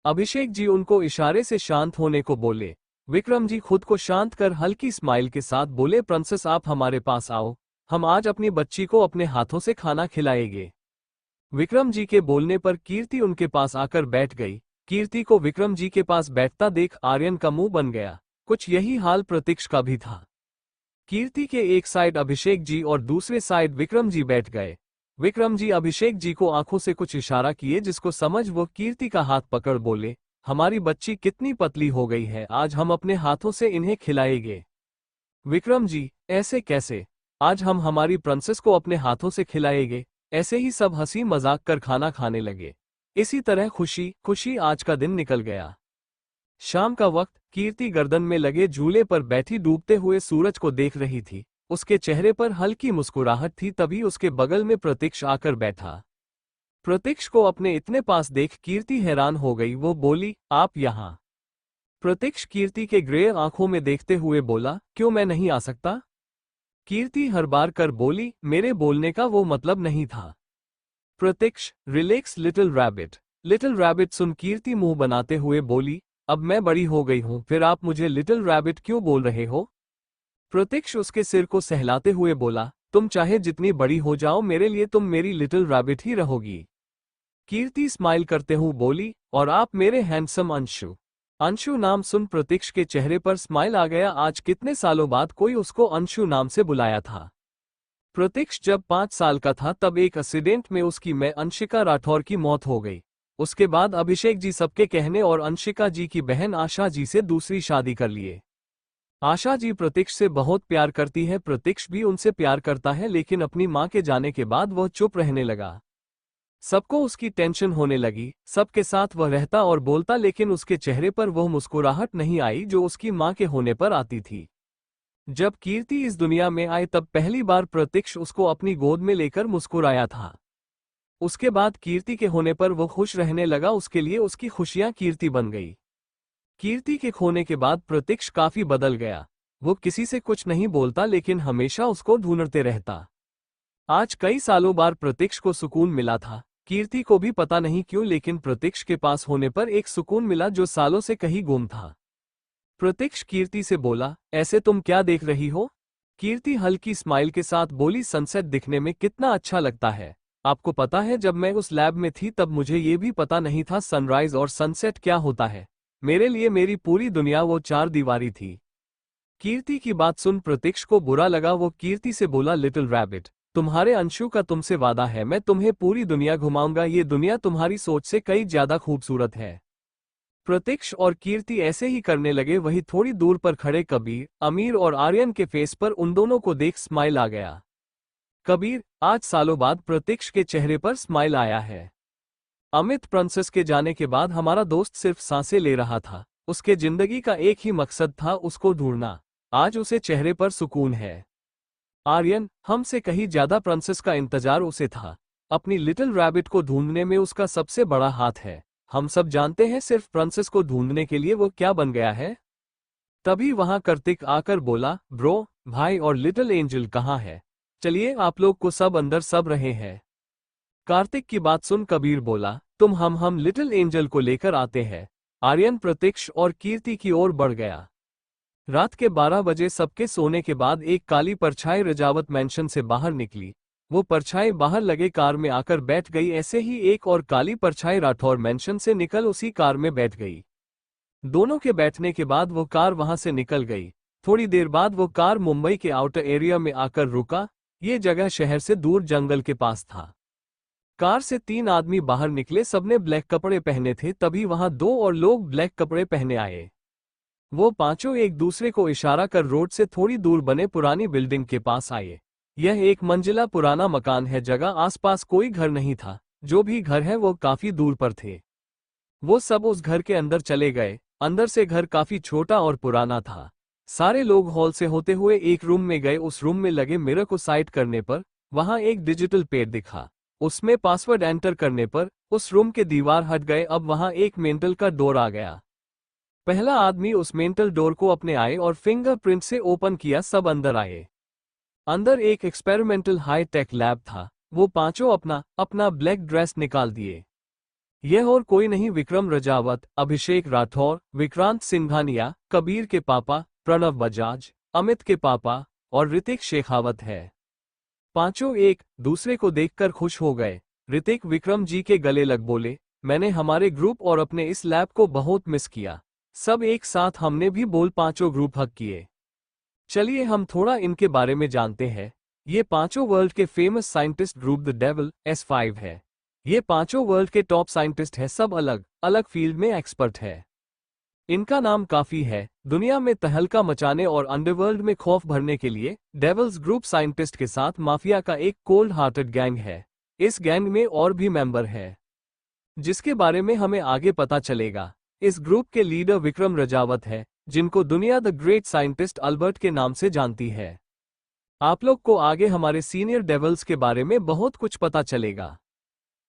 अभिषेक जी उनको इशारे से शांत होने को बोले। विक्रम जी खुद को शांत कर हल्की स्माइल के साथ बोले, प्रिंसेस आप हमारे पास आओ, हम आज अपनी बच्ची को अपने हाथों से खाना खिलाएंगे। विक्रम जी के बोलने पर कीर्ति उनके पास आकर बैठ गई। कीर्ति को विक्रम जी के पास बैठता देख आर्यन का मुंह बन गया। कुछ यही हाल प्रतीक्ष का भी था। कीर्ति के एक साइड अभिषेक जी और दूसरे साइड विक्रम जी बैठ गए। विक्रम जी अभिषेक जी को आंखों से कुछ इशारा किए, जिसको समझ वो कीर्ति का हाथ पकड़ बोले, हमारी बच्ची कितनी पतली हो गई है, आज हम अपने हाथों से इन्हें खिलाएंगे। विक्रम जी, ऐसे कैसे? आज हम हमारी प्रिंसेस को अपने हाथों से खिलाएंगे। ऐसे ही सब हंसी मजाक कर खाना खाने लगे। इसी तरह खुशी खुशी आज का दिन निकल गया। शाम का वक्त, कीर्ति गर्दन में लगे झूले पर बैठी डूबते हुए सूरज को देख रही थी। उसके चेहरे पर हल्की मुस्कुराहट थी। तभी उसके बगल में प्रतीक्ष आकर बैठा। प्रतीक्ष को अपने इतने पास देख कीर्ति हैरान हो गई। वो बोली, आप यहाँ? प्रतीक्ष कीर्ति के ग्रे आंखों में देखते हुए बोला, क्यों मैं नहीं आ सकता? कीर्ति हर बार कर बोली, मेरे बोलने का वो मतलब नहीं था। Prateeksh, relax little rabbit. Little rabbit सुन कीर्ति मुंह बनाते हुए बोली, अब मैं बड़ी हो गई हूं, फिर आप मुझे लिटिल रैबिट क्यों बोल रहे हो? प्रतीक्ष उसके सिर को सहलाते हुए बोला, तुम चाहे जितनी बड़ी हो जाओ, मेरे लिए तुम मेरी लिटिल रैबिट ही रहोगी। कीर्ति स्माइल करते हुए बोली, और आप मेरे हैंडसम अंशु। अंशु नाम सुन प्रतीक्ष के चेहरे पर स्माइल आ गया। आज कितने सालों बाद कोई उसको अंशु नाम से बुलाया था। प्रतीक्ष जब 5 साल का था तब एक एक्सीडेंट में उसकी मां अंशिका राठौर की मौत हो गई। उसके बाद अभिषेक जी सबके कहने और अंशिका जी की बहन आशा जी से दूसरी शादी कर लिए। आशा जी प्रतीक्ष से बहुत प्यार करती है, प्रतीक्ष भी उनसे प्यार करता है, लेकिन अपनी मां के जाने के बाद वह चुप रहने लगा। सबको उसकी टेंशन होने लगी। सबके साथ वह रहता और बोलता, लेकिन उसके चेहरे पर वह मुस्कुराहट नहीं आई जो उसकी मां के होने पर आती थी। जब कीर्ति इस दुनिया में आई तब पहली बार प्रतीक्ष उसको अपनी गोद में लेकर मुस्कुराया था। उसके बाद कीर्ति के होने पर वो खुश रहने लगा। उसके लिए उसकी खुशियां कीर्ति बन गई। कीर्ति के खोने के बाद प्रतीक्ष काफी बदल गया। वो किसी से कुछ नहीं बोलता, लेकिन हमेशा उसको ढूंढते रहता। आज कई सालों बाद प्रतीक्ष को सुकून मिला था। कीर्ति को भी पता नहीं क्यों, लेकिन प्रतीक्ष के पास होने पर एक सुकून मिला जो सालों से कहीं गुम था। प्रतीक्ष कीर्ति से बोला, ऐसे तुम क्या देख रही हो? कीर्ति हल्की स्माइल के साथ बोली, सनसेट दिखने में कितना अच्छा लगता है। आपको पता है, जब मैं उस लैब में थी तब मुझे ये भी पता नहीं था सनराइज और सनसेट क्या होता है। मेरे लिए मेरी पूरी दुनिया वो चार दीवारी थी। कीर्ति की बात सुन प्रतीक्ष को बुरा लगा। वो कीर्ति से बोला, लिटिल रैबिट, तुम्हारे अंशु का तुमसे वादा है, मैं तुम्हें पूरी दुनिया घुमाऊंगा। ये दुनिया तुम्हारी सोच से कई ज्यादा खूबसूरत है। प्रतीक्ष और कीर्ति ऐसे ही करने लगे। वही थोड़ी दूर पर खड़े कबीर, अमीर और आर्यन के फेस पर उन दोनों को देख स्माइल आ गया। कबीर, आज सालों बाद प्रतीक्ष के चेहरे पर स्माइल आया है। अमित, प्रिंसेस के जाने के बाद हमारा दोस्त सिर्फ सांसें ले रहा था। उसके जिंदगी का एक ही मकसद था, उसको ढूंढना। आज उसे चेहरे पर सुकून है। आर्यन, हमसे कहीं ज्यादा प्रिंसेस का इंतजार उसे था। अपनी लिटिल रैबिट को ढूंढने में उसका सबसे बड़ा हाथ है। हम सब जानते हैं सिर्फ प्रिंसेस को ढूंढने के लिए वो क्या बन गया है। तभी वहां कार्तिक आकर बोला, ब्रो, भाई और लिटिल एंजल कहाँ है? चलिए आप लोग को सब अंदर सब रहे हैं। कार्तिक की बात सुन कबीर बोला, तुम हम लिटिल एंजल को लेकर आते हैं। आर्यन प्रतीक्ष और कीर्ति की ओर बढ़ गया। रात के 12 बजे सबके सोने के बाद एक काली परछाई रजावत मैंशन से बाहर निकली। वो परछाई बाहर लगे कार में आकर बैठ गई। ऐसे ही एक और काली परछाई राठौर मैंशन से निकल उसी कार में बैठ गई। दोनों के बैठने के बाद वो कार वहां से निकल गई। थोड़ी देर बाद वो कार मुंबई के आउटर एरिया में आकर रुका। ये जगह शहर से दूर जंगल के पास था। कार से 3 आदमी बाहर निकले। सबने ब्लैक कपड़े पहने थे। तभी वहां 2 और लोग ब्लैक कपड़े पहने आए। वो पांचों एक दूसरे को इशारा कर रोड से थोड़ी दूर बने पुरानी बिल्डिंग के पास आए। यह 1 मंजिला पुराना मकान है। जगह आसपास कोई घर नहीं था। जो भी घर है वो काफी दूर पर थे। वो सब उस घर के अंदर चले गए। अंदर से घर काफी छोटा और पुराना था। सारे लोग हॉल से होते हुए एक रूम में गए। उस रूम में लगे मिरर को साइड करने पर वहां एक डिजिटल पेड दिखा। उसमें पासवर्ड एंटर करने पर उस रूम के दीवार हट गए। अब वहां एक मेंटल का डोर आ गया। पहला आदमी उस मेंटल डोर को अपने आए और फिंगरप्रिंट से ओपन किया। सब अंदर आए। अंदर एक एक्सपेरिमेंटल हाई टेक लैब था। वो पांचों अपना अपना ब्लैक ड्रेस निकाल दिए। यह और कोई नहीं, विक्रम रजावत, अभिषेक राठौर, विक्रांत सिंघानिया, कबीर के पापा, प्रणव बजाज, अमित के पापा और ऋतिक शेखावत है। पांचों एक दूसरे को देखकर खुश हो गए। ऋतिक विक्रम जी के गले लग बोले, मैंने हमारे ग्रुप और अपने इस लैब को बहुत मिस किया। सब एक साथ हमने भी बोल पांचों ग्रुप हक किए। चलिए हम थोड़ा इनके बारे में जानते हैं। ये पांचों वर्ल्ड के famous scientist group the devil S5 है। ये पांचों वर्ल्ड के टॉप साइंटिस्ट है। सब अलग अलग फील्ड में एक्सपर्ट है। इनका नाम काफी है। दुनिया में तहलका मचाने और अंडरवर्ल्ड में खौफ भरने के लिए डेविल्स ग्रुप साइंटिस्ट के साथ माफिया का एक कोल्ड हार्टेड गैंग है। इस गैंग में और भी मेंबर है जिसके बारे में हमें आगे पता चलेगा। इस ग्रुप के लीडर विक्रम रजावत है, जिनको दुनिया द ग्रेट साइंटिस्ट अल्बर्ट के नाम से जानती है। आप लोग को आगे हमारे सीनियर डेविल्स के बारे में बहुत कुछ पता चलेगा।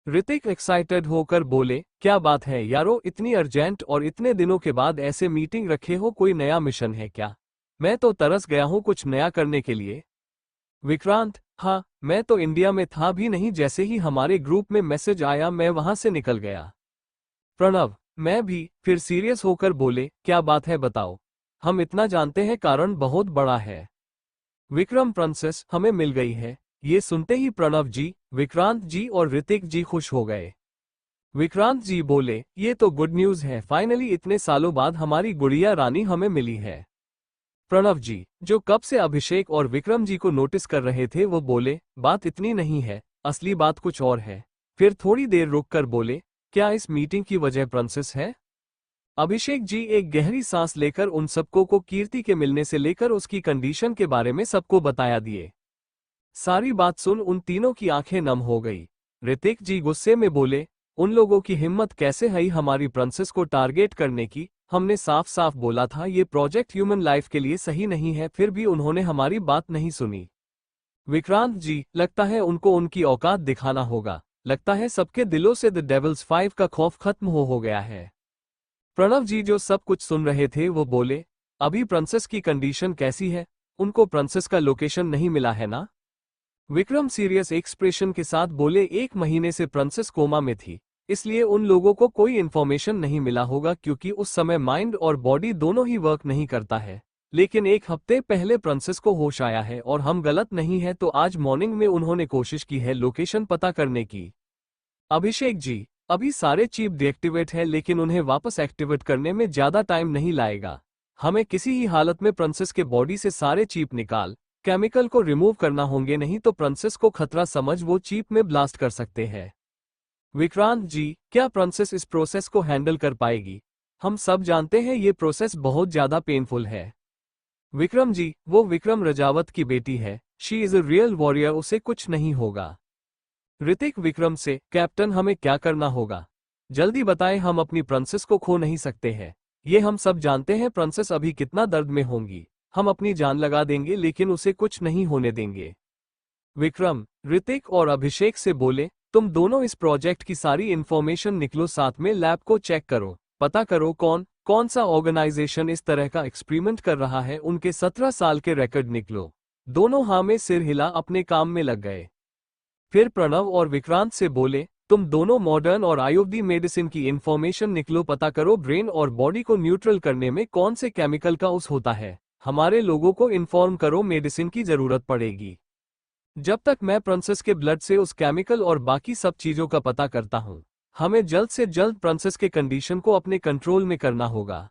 ऋतिक एक्साइटेड होकर बोले, क्या बात है यारो, इतनी अर्जेंट और इतने दिनों के बाद ऐसे मीटिंग रखे हो। कोई नया मिशन है क्या? मैं तो तरस गया हूं कुछ नया करने के लिए। विक्रांत, हाँ, मैं तो इंडिया में था भी नहीं। जैसे ही हमारे ग्रुप में मैसेज आया मैं वहां से निकल गया। प्रणव, मैं भी। फिर सीरियस होकर बोले, क्या बात है बताओ। हम इतना जानते हैं, कारण बहुत बड़ा है। विक्रम, प्रिंसेस हमें मिल गई है। ये सुनते ही प्रणव जी, विक्रांत जी और ऋतिक जी खुश हो गए। विक्रांत जी बोले, ये तो गुड न्यूज है। फाइनली इतने सालों बाद हमारी गुड़िया रानी हमें मिली है। प्रणव जी, जो कब से अभिषेक और विक्रम जी को नोटिस कर रहे थे, वो बोले, बात इतनी नहीं है, असली बात कुछ और है। फिर थोड़ी देर रुककर बोले, क्या इस मीटिंग की वजह प्रिंसेस है? अभिषेक जी एक गहरी सांस लेकर उन सबको को कीर्ति के मिलने से लेकर उसकी कंडीशन के बारे में सबको बताया दिए। सारी बात सुन उन तीनों की आंखें नम हो गई। ऋतिक जी गुस्से में बोले, उन लोगों की हिम्मत कैसे है हमारी प्रिंसेस को टारगेट करने की? हमने साफ साफ बोला था ये प्रोजेक्ट ह्यूमन लाइफ के लिए सही नहीं है, फिर भी उन्होंने हमारी बात नहीं सुनी। विक्रांत जी, लगता है उनको उनकी औकात दिखाना होगा। लगता है सबके दिलों से द डेविल्स 5 का खौफ खत्म हो गया है। प्रणव जी जो सब कुछ सुन रहे थे वो बोले, अभी प्रिंसेस की कंडीशन कैसी है? उनको प्रिंसेस का लोकेशन नहीं मिला है ना? विक्रम सीरियस एक्सप्रेशन के साथ बोले, 1 महीने से प्रिंसेस कोमा में थी, इसलिए उन लोगों को कोई इन्फॉर्मेशन नहीं मिला होगा क्योंकि उस समय माइंड और बॉडी दोनों ही वर्क नहीं करता है। लेकिन 1 हफ्ते पहले प्रिंसेस को होश आया है और हम गलत नहीं है तो आज मॉर्निंग में उन्होंने कोशिश की है लोकेशन पता करने की। अभिषेक जी, अभी सारे चिप डीएक्टिवेट है लेकिन उन्हें वापस एक्टिवेट करने में ज्यादा टाइम नहीं लाएगा। हमें किसी ही हालत में प्रिंसेस के बॉडी से सारे चिप निकाल केमिकल को रिमूव करना होंगे, नहीं तो प्रिंसेस को खतरा समझ वो चिप में ब्लास्ट कर सकते हैं। विक्रांत जी, क्या प्रिंसेस इस प्रोसेस को हैंडल कर पाएगी? हम सब जानते हैं ये प्रोसेस बहुत ज्यादा पेनफुल है। विक्रम जी, वो विक्रम रजावत की बेटी है, she is a real warrior, उसे कुछ नहीं होगा। ऋतिक विक्रम से, कैप्टन हमें क्या करना होगा? जल्दी बताएं, हम अपनी प्रिंसेस को खो नहीं सकते हैं। ये हम सब जानते हैं प्रिंसेस अभी कितना दर्द में होंगी। हम अपनी जान लगा देंगे लेकिन उसे कुछ नहीं होने देंगे। विक्रम, ऋतिक और अभिषेक से बोले, तुम दोनों इस प्रोजेक्ट की सारी इंफॉर्मेशन निकलो, साथ में लैब को चेक करो, पता करो कौन सा ऑर्गेनाइजेशन इस तरह का एक्सपेरिमेंट कर रहा है, उनके 17 साल के रिकॉर्ड निकलो। दोनों हाँ में सिर हिला अपने काम में लग गए। फिर प्रणव और विक्रांत से बोले, तुम दोनों मॉडर्न और आयुर्वेदिक मेडिसिन की इंफॉर्मेशन निकलो, पता करो ब्रेन और बॉडी को न्यूट्रल करने में कौन से केमिकल का यूज होता है। हमारे लोगों को इन्फॉर्म करो, मेडिसिन की जरूरत पड़ेगी। जब तक मैं प्रिंसेस के ब्लड से उस केमिकल और बाकी सब चीजों का पता करता हूं, हमें जल्द से जल्द प्रिंसेस के कंडीशन को अपने कंट्रोल में करना होगा।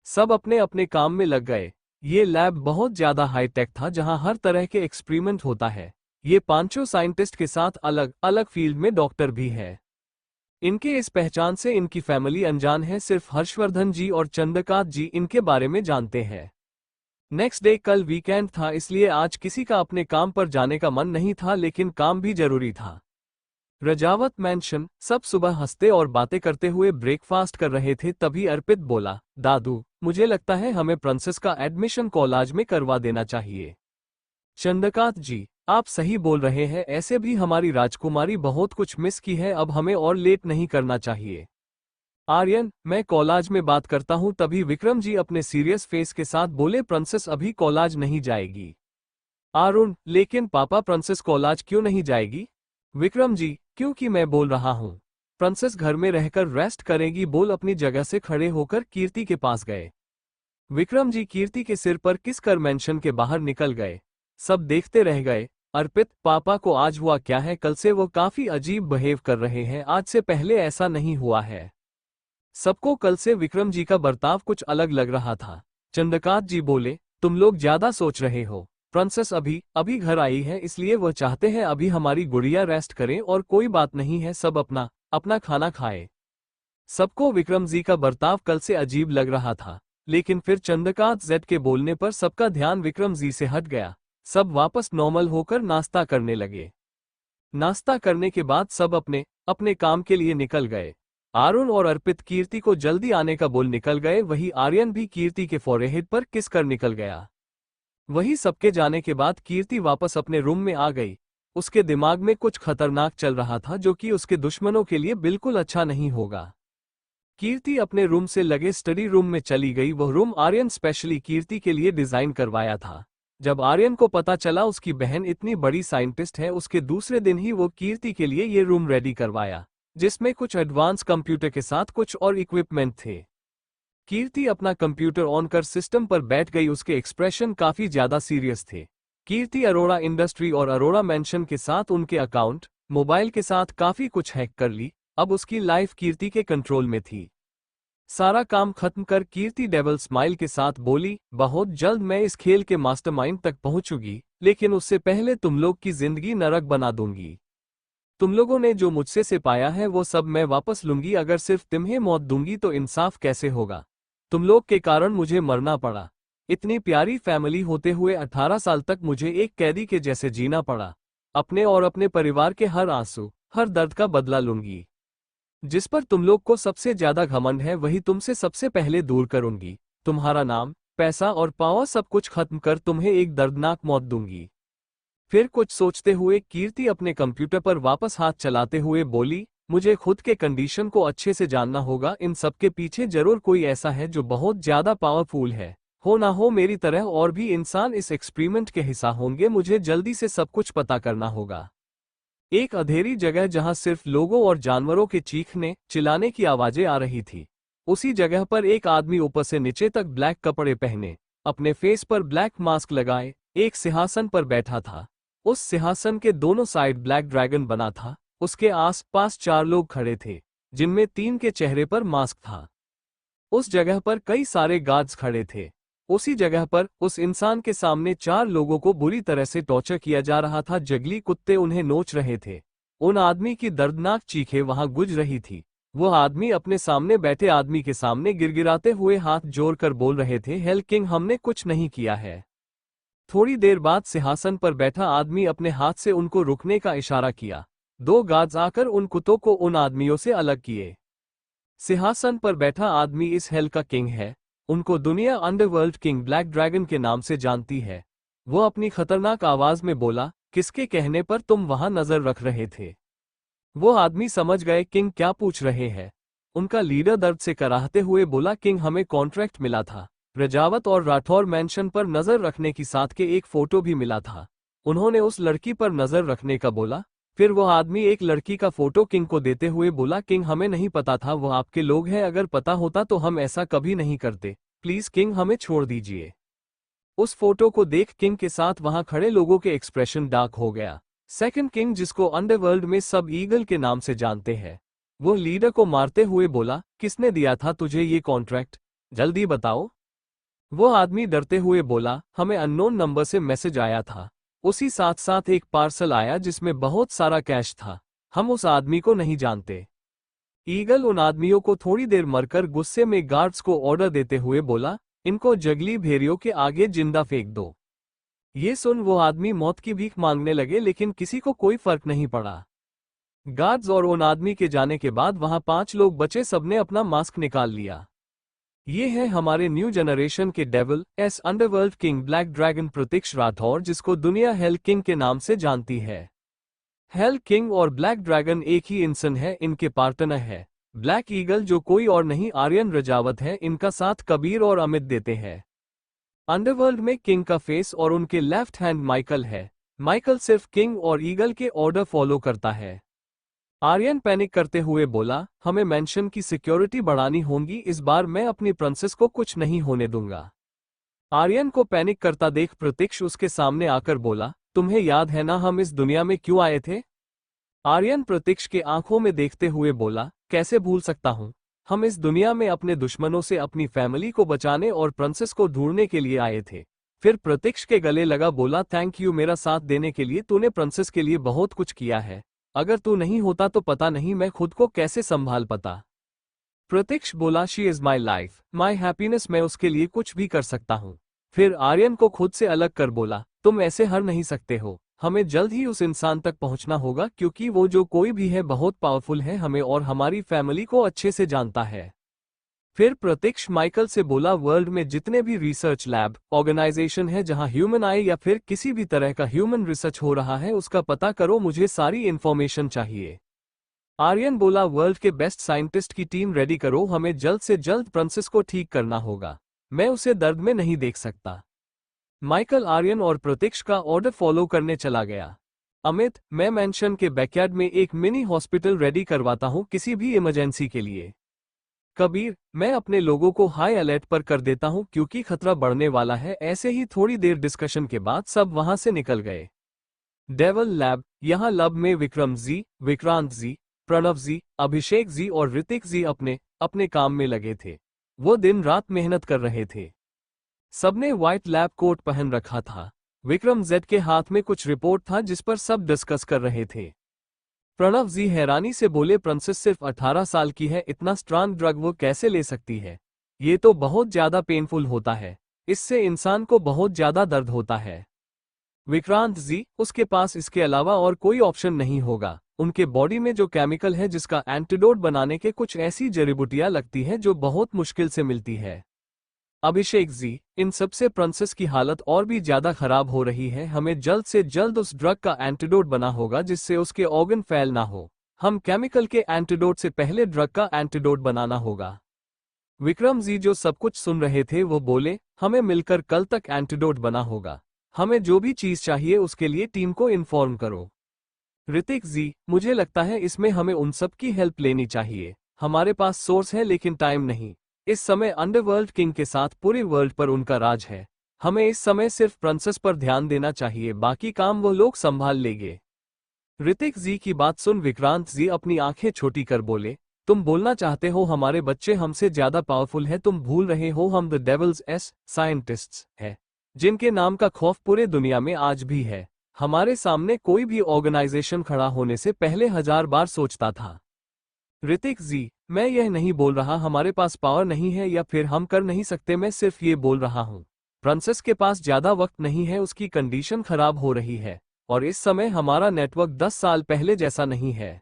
सब अपने अपने काम में लग गए। ये लैब बहुत ज्यादा हाईटेक था जहां हर तरह के एक्सपेरिमेंट होता है। ये पांचों साइंटिस्ट के साथ अलग अलग फील्ड में डॉक्टर भी है। इनके इस पहचान से इनकी फैमिली अनजान है, सिर्फ हर्षवर्धन जी और चंद्रकांत जी इनके बारे में जानते हैं। नेक्स्ट डे कल वीकेंड था, इसलिए आज किसी का अपने काम पर जाने का मन नहीं था, लेकिन काम भी जरूरी था। रजावत मैंशन। सब सुबह हंसते और बातें करते हुए ब्रेकफास्ट कर रहे थे, तभी अर्पित बोला, दादू मुझे लगता है हमें प्रिंसेस का एडमिशन कॉलेज में करवा देना चाहिए। चंद्रकांत जी, आप सही बोल रहे हैं, ऐसे भी हमारी राजकुमारी बहुत कुछ मिस की है, अब हमें और लेट नहीं करना चाहिए। आर्यन, मैं कॉलेज में बात करता हूं। तभी विक्रम जी अपने सीरियस फेस के साथ बोले, प्रिंसेस अभी कॉलेज नहीं जाएगी। अरुण, लेकिन पापा प्रिंसेस कॉलेज क्यों नहीं जाएगी? विक्रम जी, क्योंकि मैं बोल रहा हूं प्रिंसेस घर में रहकर रेस्ट करेगी। बोल अपनी जगह से खड़े होकर कीर्ति के पास गए। विक्रम जी कीर्ति के सिर पर किस कर मेंशन के बाहर निकल गए। सब देखते रह गए। अर्पित, पापा को आज हुआ क्या है? कल से वो काफी अजीब बिहेव कर रहे हैं, आज से पहले ऐसा नहीं हुआ है। सबको कल से विक्रम जी का बर्ताव कुछ अलग लग रहा था। चंद्रकांत जी बोले, तुम लोग ज्यादा सोच रहे हो। प्रिंसेस अभी अभी घर आई है, इसलिए वह चाहते हैं अभी हमारी गुड़िया रेस्ट करें, और कोई बात नहीं है, सब अपना अपना खाना खाए। सबको विक्रम जी का बर्ताव कल से अजीब लग रहा था, लेकिन फिर चंद्रकांत जेड के बोलने पर सबका ध्यान विक्रम जी से हट गया। सब वापस नॉर्मल होकर नाश्ता करने लगे। नाश्ता करने के बाद सब अपने अपने काम के लिए निकल गए। अरुण और अर्पित कीर्ति को जल्दी आने का बोल निकल गए, वही आर्यन भी कीर्ति के फोरहेड पर किस कर निकल गया। वही सबके जाने के बाद कीर्ति वापस अपने रूम में आ गई। उसके दिमाग में कुछ खतरनाक चल रहा था, जो कि उसके दुश्मनों के लिए बिल्कुल अच्छा नहीं होगा। कीर्ति अपने रूम से लगे स्टडी रूम में चली गई। वह रूम आर्यन स्पेशली कीर्ति के लिए डिजाइन करवाया था। जब आर्यन को पता चला उसकी बहन इतनी बड़ी साइंटिस्ट है, उसके दूसरे दिन ही वो कीर्ति के लिए ये रूम रेडी करवाया, जिसमें कुछ एडवांस कंप्यूटर के साथ कुछ और इक्विपमेंट थे। कीर्ति अपना कंप्यूटर ऑन कर सिस्टम पर बैठ गई। उसके एक्सप्रेशन काफी ज्यादा सीरियस थे। कीर्ति अरोड़ा इंडस्ट्री और अरोड़ा मेंशन के साथ उनके अकाउंट, मोबाइल के साथ काफी कुछ हैक कर ली। अब उसकी लाइफ कीर्ति के कंट्रोल में थी। सारा काम खत्म कर कीर्ति डेविल स्माइल के साथ बोली, बहुत जल्द मैं इस खेल के मास्टरमाइंड तक पहुंचूंगी, लेकिन उससे पहले तुम लोग की जिंदगी नरक बना दूंगी। तुम लोगों ने जो मुझसे से पाया है वो सब मैं वापस लूंगी। अगर सिर्फ तुम्हें मौत दूंगी तो इंसाफ कैसे होगा? तुम लोग के कारण मुझे मरना पड़ा। इतनी प्यारी फैमिली होते हुए 18 साल तक मुझे एक कैदी के जैसे जीना पड़ा। अपने और अपने परिवार के हर आंसू, हर दर्द का बदला लूंगी। जिस पर तुम लोग को सबसे ज्यादा घमंड है, वही तुमसे सबसे पहले दूर करूंगी। तुम्हारा नाम, पैसा और पावर सब कुछ खत्म कर तुम्हें एक दर्दनाक मौत दूंगी। फिर कुछ सोचते हुए कीर्ति अपने कंप्यूटर पर वापस हाथ चलाते हुए बोली, मुझे खुद के कंडीशन को अच्छे से जानना होगा। इन सब के पीछे जरूर कोई ऐसा है जो बहुत ज्यादा पावरफुल है। हो ना हो मेरी तरह और भी इंसान इस एक्सपेरिमेंट के हिस्सा होंगे। मुझे जल्दी से सब कुछ पता करना होगा। एक अंधेरी जगह जहां सिर्फ लोगों और जानवरों के चीखने चिल्लाने की आवाजें आ रही थी, उसी जगह पर एक आदमी ऊपर से नीचे तक ब्लैक कपड़े पहने, अपने फेस पर ब्लैक मास्क लगाए, एक सिंहासन पर बैठा था। उस सिंहासन के दोनों साइड ब्लैक ड्रैगन बना था। उसके आस पास 4 लोग खड़े थे, जिनमें 3 के चेहरे पर मास्क था। उस जगह पर कई सारे गार्ड्स खड़े थे। उसी जगह पर उस इंसान के सामने 4 लोगों को बुरी तरह से टॉर्चर किया जा रहा था। जंगली कुत्ते उन्हें नोच रहे थे। उन आदमी की दर्दनाक चीखें वहां गूंज रही थी। वह आदमी अपने सामने बैठे आदमी के सामने गिड़गिड़ाते हुए हाथ जोड़कर बोल रहे थे, हेल किंग, हमने कुछ नहीं किया है। थोड़ी देर बाद सिंहासन पर बैठा आदमी अपने हाथ से उनको रुकने का इशारा किया। 2 गार्ड्स आकर उन कुत्तों को उन आदमियों से अलग किए। सिंहासन पर बैठा आदमी इस हेल का किंग है। उनको दुनिया अंडरवर्ल्ड किंग ब्लैक ड्रैगन के नाम से जानती है। वो अपनी खतरनाक आवाज में बोला, किसके कहने पर तुम वहां नजर रख रहे थे? वो आदमी समझ गए किंग क्या पूछ रहे हैं। उनका लीडर दर्द से कराहते हुए बोला, किंग, हमें कॉन्ट्रैक्ट मिला था। रजावत और राठौर मेंशन पर नजर रखने की साथ के एक फोटो भी मिला था। उन्होंने उस लड़की पर नजर रखने का बोला। फिर वह आदमी एक लड़की का फोटो किंग को देते हुए बोला, किंग, हमें नहीं पता था वो आपके लोग हैं। अगर पता होता तो हम ऐसा कभी नहीं करते। प्लीज किंग, हमें छोड़ दीजिए। उस फोटो को देख किंग के साथ वहां खड़े लोगों के एक्सप्रेशन डार्क हो गया। सेकंड किंग, जिसको अंडरवर्ल्ड में सब ईगल के नाम से जानते हैं, वो लीडर को मारते हुए बोला, किसने दिया था तुझे ये कॉन्ट्रैक्ट, जल्दी बताओ। वो आदमी डरते हुए बोला, हमें अननोन नंबर से मैसेज आया था, उसी साथ साथ एक पार्सल आया जिसमें बहुत सारा कैश था, हम उस आदमी को नहीं जानते। ईगल उन आदमियों को थोड़ी देर मरकर गुस्से में गार्ड्स को ऑर्डर देते हुए बोला, इनको जंगली भेड़ियों के आगे जिंदा फेंक दो। ये सुन वो आदमी मौत की भीख मांगने लगे, लेकिन किसी को कोई फर्क नहीं पड़ा। गार्ड्स और उन आदमी के जाने के बाद वहां 5 लोग बचे, सबने अपना मास्क निकाल लिया। ये है हमारे न्यू जनरेशन के devil's underworld king black dragon Prateeksh Rathore, जिसको दुनिया हेल किंग के नाम से जानती है। हेल किंग और ब्लैक ड्रैगन एक ही इंसान है, इनके पार्टनर है ब्लैक ईगल, जो कोई और नहीं आर्यन रजावत है। इनका साथ कबीर और अमित देते हैं। अंडरवर्ल्ड में किंग का फेस और उनके लेफ्ट हैंड माइकल है। माइकल सिर्फ किंग और ईगल के ऑर्डर फॉलो करता है। आर्यन पैनिक करते हुए बोला, हमें मेंशन की सिक्योरिटी बढ़ानी होगी, इस बार मैं अपनी प्रिंसेस को कुछ नहीं होने दूंगा। आर्यन को पैनिक करता देख प्रतीक्ष उसके सामने आकर बोला, तुम्हें याद है ना हम इस दुनिया में क्यों आए थे? आर्यन प्रतीक्ष के आंखों में देखते हुए बोला, कैसे भूल सकता हूं, हम इस दुनिया में अपने दुश्मनों से अपनी फैमिली को बचाने और प्रिंसेस को ढूंढने के लिए आए थे। फिर प्रतीक्ष के गले लगा, बोला, थैंक यू मेरा साथ देने के लिए, तूने प्रिंसेस के लिए बहुत कुछ किया है, अगर तू नहीं होता तो पता नहीं मैं खुद को कैसे संभाल पाता। प्रतीक्ष बोला, she is my life, my happiness, मैं उसके लिए कुछ भी कर सकता हूँ। फिर आर्यन को खुद से अलग कर बोला, तुम ऐसे हार नहीं सकते हो, हमें जल्द ही उस इंसान तक पहुंचना होगा, क्योंकि वो जो कोई भी है बहुत पावरफुल है, हमें और हमारी फैमिली को अच्छे से जानता है। फिर प्रतीक्ष माइकल से बोला, वर्ल्ड में जितने भी रिसर्च लैब ऑर्गेनाइजेशन है जहां ह्यूमन आई या फिर किसी भी तरह का ह्यूमन रिसर्च हो रहा है, उसका पता करो, मुझे सारी इंफॉर्मेशन चाहिए। आर्यन बोला, वर्ल्ड के बेस्ट साइंटिस्ट की टीम रेडी करो, हमें जल्द से जल्द प्रिंसेस को ठीक करना होगा, मैं उसे दर्द में नहीं देख सकता। माइकल आर्यन और प्रतीक्ष का ऑर्डर फॉलो करने चला गया। अमित, मैं मेंशन के बैकयार्ड में एक मिनी हॉस्पिटल रेडी करवाता हूं किसी भी इमरजेंसी के लिए। कबीर, मैं अपने लोगों को हाई अलर्ट पर कर देता हूं क्योंकि खतरा बढ़ने वाला है। ऐसे ही थोड़ी देर डिस्कशन के बाद सब वहां से निकल गए। डेवल लैब, यहाँ लैब में विक्रम जी, विक्रांत जी, प्रणव जी, अभिषेक जी और ऋतिक जी अपने अपने काम में लगे थे। वो दिन रात मेहनत कर रहे थे। सबने व्हाइट लैब कोट पहन रखा था। विक्रम जेड के हाथ में कुछ रिपोर्ट था जिस पर सब डिस्कस कर रहे थे। प्रणव जी हैरानी से बोले, प्रिंसेस सिर्फ 18 साल की है, इतना स्ट्रॉन्ग ड्रग वो कैसे ले सकती है? ये तो बहुत ज्यादा पेनफुल होता है, इससे इंसान को बहुत ज्यादा दर्द होता है। विक्रांत जी, उसके पास इसके अलावा और कोई ऑप्शन नहीं होगा। उनके बॉडी में जो केमिकल है जिसका एंटीडोट बनाने के कुछ ऐसी जड़ी बूटियां लगती है जो बहुत मुश्किल से मिलती है। अभिषेक जी, इन सबसे प्रिंसेस की हालत और भी ज्यादा खराब हो रही है, हमें जल्द से जल्द उस ड्रग का एंटीडोट बना होगा जिससे उसके ऑर्गन फेल ना हो। हम केमिकल के एंटीडोट से पहले ड्रग का एंटीडोट बनाना होगा। विक्रम जी जो सब कुछ सुन रहे थे वो बोले, हमें मिलकर कल तक एंटीडोट बना होगा, हमें जो भी चीज चाहिए उसके लिए टीम को इन्फॉर्म करो। ऋतिक जी, मुझे लगता है इसमें हमें उन सब की हेल्प लेनी चाहिए, हमारे पास सोर्स है लेकिन टाइम नहीं। इस समय अंडरवर्ल्ड किंग के साथ पूरे वर्ल्ड पर उनका राज है, हमें इस समय सिर्फ प्रिंसेस पर ध्यान देना चाहिए, बाकी काम वो लोग संभाल लेंगे। ऋतिक जी की बात सुन विक्रांत जी अपनी आंखें छोटी कर बोले, तुम बोलना चाहते हो हमारे बच्चे हमसे ज्यादा पावरफुल है? तुम भूल रहे हो हम द डेविल्स एस साइंटिस्ट्स हैं, जिनके नाम का खौफ पूरे दुनिया में आज भी है। हमारे सामने कोई भी ऑर्गेनाइजेशन खड़ा होने से पहले 1000 बार सोचता था। ऋतिक जी, मैं यह नहीं बोल रहा हमारे पास पावर नहीं है या फिर हम कर नहीं सकते, मैं सिर्फ ये बोल रहा हूँ प्रिंसेस के पास ज्यादा वक्त नहीं है, उसकी कंडीशन खराब हो रही है और इस समय हमारा नेटवर्क 10 साल पहले जैसा नहीं है।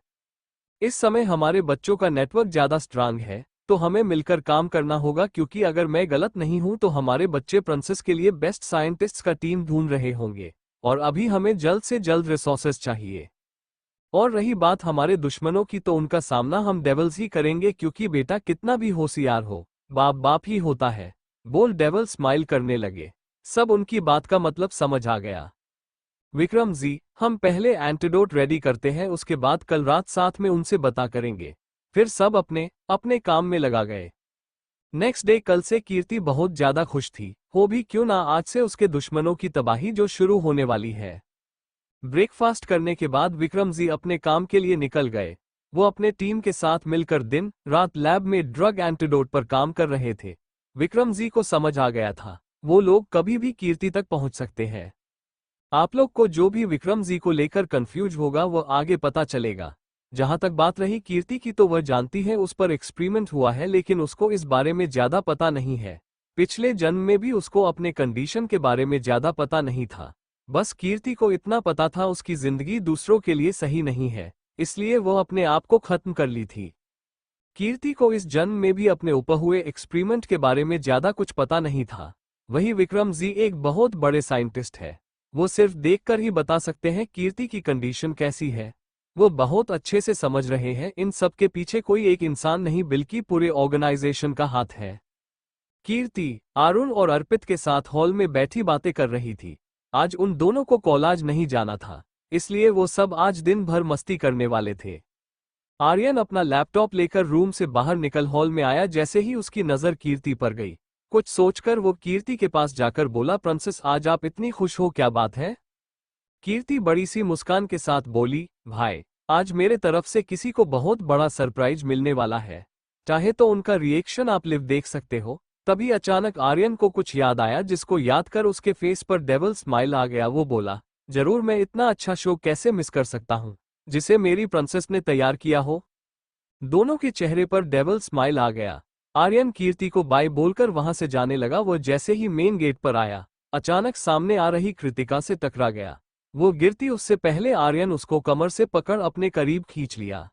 इस समय हमारे बच्चों का नेटवर्क ज्यादा स्ट्रांग है, तो हमें मिलकर काम करना होगा, क्योंकि अगर मैं गलत नहीं हूं तो हमारे बच्चे प्रिंसेस के लिए बेस्ट साइंटिस्ट्स का टीम ढूंढ रहे होंगे और अभी हमें जल्द से जल्द रिसोर्सेज चाहिए। और रही बात हमारे दुश्मनों की, तो उनका सामना हम डेविल्स ही करेंगे, क्योंकि बेटा कितना भी होशियार हो, बाप बाप ही होता है। बोल डेविल स्माइल करने लगे, सब उनकी बात का मतलब समझ आ गया। विक्रम जी, हम पहले एंटीडोट रेडी करते हैं, उसके बाद कल रात साथ में उनसे बता करेंगे। फिर सब अपने अपने काम में लगा गए। नेक्स्ट डे कल से कीर्ति बहुत ज्यादा खुश थी। हो भी क्यों ना, आज से उसके दुश्मनों की तबाही जो शुरू होने वाली है। ब्रेकफास्ट करने के बाद विक्रमजी अपने काम के लिए निकल गए। वो अपने टीम के साथ मिलकर दिन रात लैब में ड्रग एंटीडोट पर काम कर रहे थे। विक्रमजी को समझ आ गया था, वो लोग कभी भी कीर्ति तक पहुंच सकते हैं। आप लोग को जो भी विक्रमजी को लेकर कंफ्यूज होगा वो आगे पता चलेगा। जहां तक बात रही कीर्ति की, तो वह जानती है उस पर एक्सपेरिमेंट हुआ है, लेकिन उसको इस बारे में ज्यादा पता नहीं है। पिछले जन्म में भी उसको अपने कंडीशन के बारे में ज्यादा पता नहीं था। बस कीर्ति को इतना पता था उसकी जिंदगी दूसरों के लिए सही नहीं है, इसलिए वो अपने आप को खत्म कर ली थी। कीर्ति को इस जन्म में भी अपने ऊपर हुए एक्सपेरिमेंट के बारे में ज्यादा कुछ पता नहीं था। वही विक्रमजी एक बहुत बड़े साइंटिस्ट है, वो सिर्फ देखकर ही बता सकते हैं कीर्ति की कंडीशन कैसी है। वो बहुत अच्छे से समझ रहे हैं इन सब के पीछे कोई एक इंसान नहीं बल्कि पूरे ऑर्गेनाइजेशन का हाथ है। कीर्ति अरुण और अर्पित के साथ हॉल में बैठी बातें कर रही थी। आज उन दोनों को कॉलेज नहीं जाना था, इसलिए वो सब आज दिन भर मस्ती करने वाले थे। आर्यन अपना लैपटॉप लेकर रूम से बाहर निकल हॉल में आया। जैसे ही उसकी नजर कीर्ति पर गई, कुछ सोचकर वो कीर्ति के पास जाकर बोला, प्रिंसेस आज आप इतनी खुश हो, क्या बात है? कीर्ति बड़ी सी मुस्कान के साथ बोली, भाई आज मेरे तरफ से किसी को बहुत बड़ा सरप्राइज मिलने वाला है, चाहे तो उनका रिएक्शन आप लिव देख सकते हो। तभी अचानक आर्यन को कुछ याद आया, जिसको याद कर उसके फेस पर डेविल स्माइल आ गया। वो बोला, जरूर, मैं इतना अच्छा शो कैसे मिस कर सकता हूँ जिसे मेरी प्रिंसेस ने तैयार किया हो। दोनों के चेहरे पर डेविल स्माइल आ गया। आर्यन कीर्ति को बाय बोलकर वहां से जाने लगा। वो जैसे ही मेन गेट पर आया, अचानक सामने आ रही कृतिका से टकरा गया। वो गिरती उससे पहले आर्यन उसको कमर से पकड़ अपने करीब खींच लिया।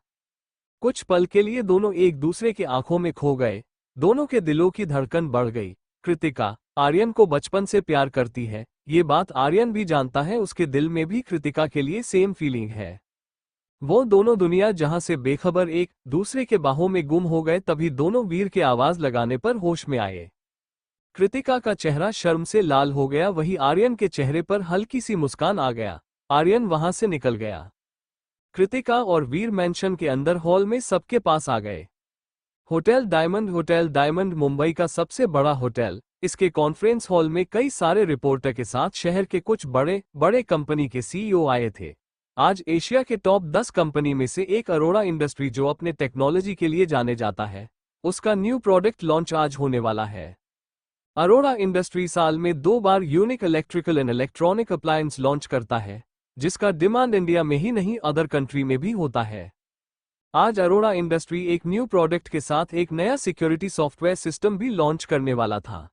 कुछ पल के लिए दोनों एक दूसरे की आंखों में खो गए। दोनों के दिलों की धड़कन बढ़ गई। कृतिका आर्यन को बचपन से प्यार करती है, ये बात आर्यन भी जानता है। उसके दिल में भी कृतिका के लिए सेम फीलिंग है। वो दोनों दुनिया जहां से बेखबर एक दूसरे के बाहों में गुम हो गए। तभी दोनों वीर के आवाज लगाने पर होश में आए। कृतिका का चेहरा शर्म से लाल हो गया, वही आर्यन के चेहरे पर हल्की सी मुस्कान आ गया। आर्यन वहां से निकल गया। कृतिका और वीर मैंशन के अंदर हॉल में सबके पास आ गए। होटल डायमंड मुंबई का सबसे बड़ा होटल। इसके कॉन्फ्रेंस हॉल में कई सारे रिपोर्टर के साथ शहर के कुछ बड़े बड़े कंपनी के सीईओ आए थे। आज एशिया के टॉप 10 कंपनी में से एक अरोड़ा इंडस्ट्री, जो अपने टेक्नोलॉजी के लिए जाने जाता है, उसका न्यू प्रोडक्ट लॉन्च आज होने वाला है। अरोड़ा इंडस्ट्री साल में 2 बार unique electrical and electronic appliance launch करता है, जिसका डिमांड इंडिया में ही नहीं अदर कंट्री में भी होता है। आज अरोड़ा इंडस्ट्री एक न्यू प्रोडक्ट के साथ एक नया सिक्योरिटी सॉफ्टवेयर सिस्टम भी लॉन्च करने वाला था।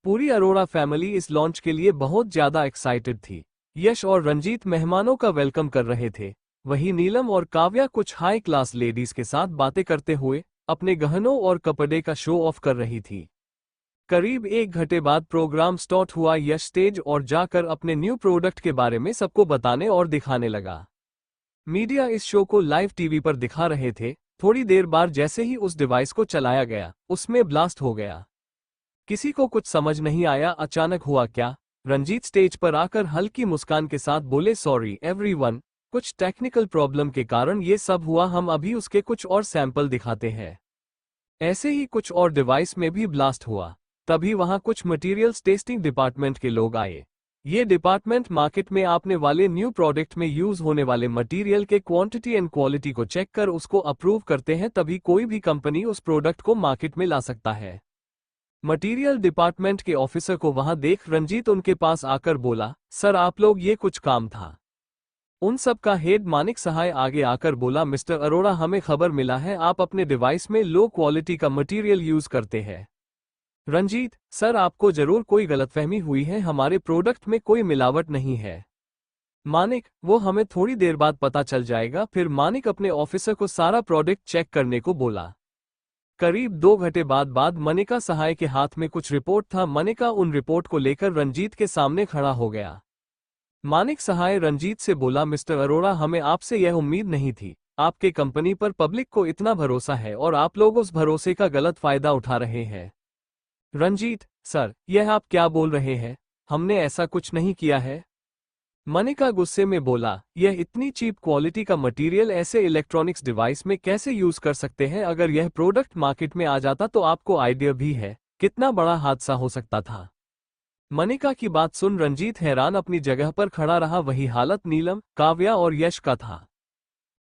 पूरी अरोड़ा फैमिली इस लॉन्च के लिए बहुत ज्यादा एक्साइटेड थी। यश और रंजीत मेहमानों का वेलकम कर रहे थे। वहीं नीलम और काव्या कुछ हाई क्लास लेडीज के साथ बातें करते हुए अपने गहनों और कपड़े का शो ऑफ कर रही थी। करीब 1 घंटे बाद प्रोग्राम स्टार्ट हुआ। यश स्टेज और जाकर अपने न्यू प्रोडक्ट के बारे में सबको बताने और दिखाने लगा। मीडिया इस शो को लाइव टीवी पर दिखा रहे थे। थोड़ी देर बाद जैसे ही उस डिवाइस को चलाया गया, उसमें ब्लास्ट हो गया। किसी को कुछ समझ नहीं आया अचानक हुआ क्या। रंजीत स्टेज पर आकर हल्की मुस्कान के साथ बोले, सॉरी एवरीवन, कुछ टेक्निकल प्रॉब्लम के कारण ये सब हुआ, हम अभी उसके कुछ और सैंपल दिखाते हैं। ऐसे ही कुछ और डिवाइस में भी ब्लास्ट हुआ। तभी वहां कुछ मटेरियल्स टेस्टिंग डिपार्टमेंट के लोग आए। ये डिपार्टमेंट मार्केट में आने वाले न्यू प्रोडक्ट में यूज होने वाले मटेरियल के क्वांटिटी एंड क्वालिटी को चेक कर उसको अप्रूव करते हैं, तभी कोई भी कंपनी उस प्रोडक्ट को मार्केट में ला सकता है। मटेरियल डिपार्टमेंट के ऑफिसर को वहां देख रंजीत उनके पास आकर बोला, सर आप लोग, ये कुछ काम था। उन सब का हेड मानिक सहाय आगे आकर बोला, मिस्टर अरोड़ा, हमें खबर मिला है आप अपने डिवाइस में लो क्वालिटी का मटेरियल यूज करते हैं। रंजीत, सर आपको जरूर कोई गलतफहमी हुई है, हमारे प्रोडक्ट में कोई मिलावट नहीं है। मानिक, वो हमें थोड़ी देर बाद पता चल जाएगा। फिर मानिक अपने ऑफिसर को सारा प्रोडक्ट चेक करने को बोला। करीब 2 घंटे बाद मनिका सहाय के हाथ में कुछ रिपोर्ट था। मनिका उन रिपोर्ट को लेकर रंजीत के सामने खड़ा हो गया। मानिक सहाय रंजीत से बोला, मिस्टर अरोड़ा, हमें आपसे यह उम्मीद नहीं थी। आपके कंपनी पर पब्लिक को इतना भरोसा है और आप लोग उस भरोसे का गलत फायदा उठा रहे हैं। रंजीत, सर यह आप क्या बोल रहे हैं, हमने ऐसा कुछ नहीं किया है। मनिका गुस्से में बोला, यह इतनी चीप क्वालिटी का मटेरियल ऐसे इलेक्ट्रॉनिक्स डिवाइस में कैसे यूज कर सकते हैं। अगर यह प्रोडक्ट मार्केट में आ जाता तो आपको आइडिया भी है कितना बड़ा हादसा हो सकता था। मनिका की बात सुन रंजीत हैरान अपनी जगह पर खड़ा रहा। वही हालत नीलम, काव्या और यश का था।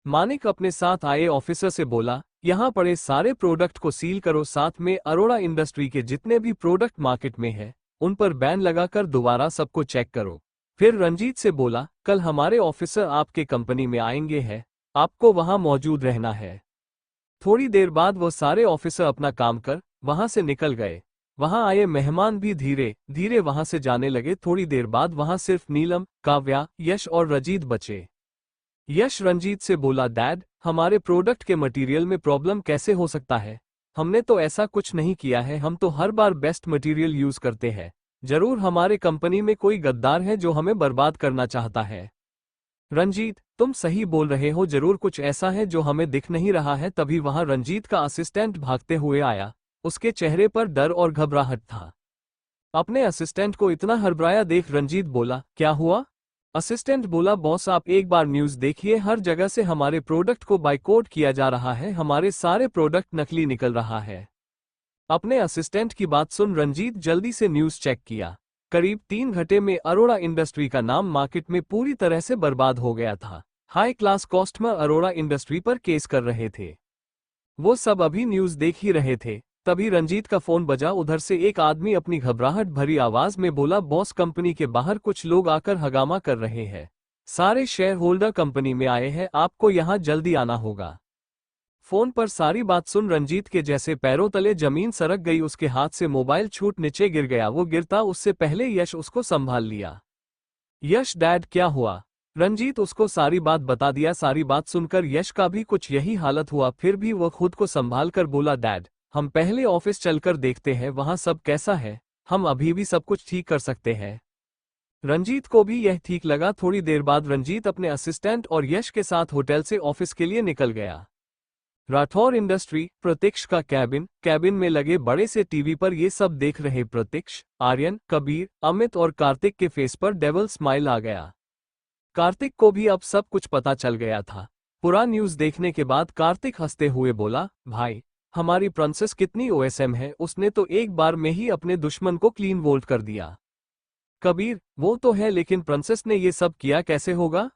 मानिक अपने साथ आए ऑफिसर से बोला, यहाँ पड़े सारे प्रोडक्ट को सील करो, साथ में अरोड़ा इंडस्ट्री के जितने भी प्रोडक्ट मार्केट में है उन पर बैन लगाकर दोबारा सबको चेक करो। फिर रंजीत से बोला, कल हमारे ऑफिसर आपके कंपनी में आएंगे हैं, आपको वहां मौजूद रहना है। थोड़ी देर बाद वो सारे ऑफिसर अपना काम कर वहां से निकल गए। वहां आए मेहमान भी धीरे धीरे वहां से जाने लगे। थोड़ी देर बाद वहां सिर्फ नीलम, काव्या, यश और रंजीत बचे। यश रंजीत से बोला, डैड, हमारे प्रोडक्ट के मटेरियल में प्रॉब्लम कैसे हो सकता है? हमने तो ऐसा कुछ नहीं किया है, हम तो हर बार बेस्ट मटेरियल यूज करते हैं। जरूर हमारे कंपनी में कोई गद्दार है जो हमें बर्बाद करना चाहता है। रंजीत, तुम सही बोल रहे हो, जरूर कुछ ऐसा है जो हमें दिख नहीं रहा है। तभी वहां रंजीत का असिस्टेंट भागते हुए आया। उसके चेहरे पर डर और घबराहट था। अपने असिस्टेंट को इतना हड़बड़ाया देख रंजीत बोला, क्या हुआ? असिस्टेंट बोला, बॉस आप एक बार न्यूज़ देखिए, हर जगह से हमारे प्रोडक्ट को बाइकआउट किया जा रहा है, हमारे सारे प्रोडक्ट नकली निकल रहा है। अपने असिस्टेंट की बात सुन रंजीत जल्दी से न्यूज़ चेक किया। करीब 3 घंटे में अरोड़ा इंडस्ट्री का नाम मार्केट में पूरी तरह से बर्बाद हो गया था। High class customer Arora industry पर केस कर रहे थे। वो सब अभी न्यूज़ देख ही रहे थे। तभी रंजीत का फोन बजा। उधर से एक आदमी अपनी घबराहट भरी आवाज में बोला, बॉस, कंपनी के बाहर कुछ लोग आकर हंगामा कर रहे हैं। सारे शेयर होल्डर कंपनी में आए हैं, आपको यहां जल्दी आना होगा। फोन पर सारी बात सुन रंजीत के जैसे पैरों तले जमीन सरक गई। उसके हाथ से मोबाइल छूट नीचे गिर गया। वो गिरता उससे पहले यश उसको संभाल लिया। यश, डैड, क्या हुआ? रंजीत उसको सारी बात बता दिया। सारी बात सुनकर यश का भी कुछ यही हालत हुआ। फिर भी वह खुद को संभाल कर बोला, डैड, हम पहले ऑफिस चलकर देखते हैं वहां सब कैसा है, हम अभी भी सब कुछ ठीक कर सकते हैं। रंजीत को भी यह ठीक लगा। थोड़ी देर बाद रंजीत अपने असिस्टेंट और यश के साथ होटल से ऑफिस के लिए निकल गया। राठौर इंडस्ट्री, प्रतीक्ष का कैबिन में लगे बड़े से टीवी पर ये सब देख रहे प्रतीक्ष, आर्यन, कबीर, अमित और कार्तिक के फेस पर डेविल स्माइल आ गया। कार्तिक को भी अब सब कुछ पता चल गया था। पूरा न्यूज़ देखने के बाद कार्तिक हंसते हुए बोला, भाई, हमारी प्रिंसेस कितनी ओएसएम है, उसने तो एक बार में ही अपने दुश्मन को क्लीन वोल्ट कर दिया। कबीर, वो तो है, लेकिन प्रिंसेस ने ये सब किया कैसे होगा?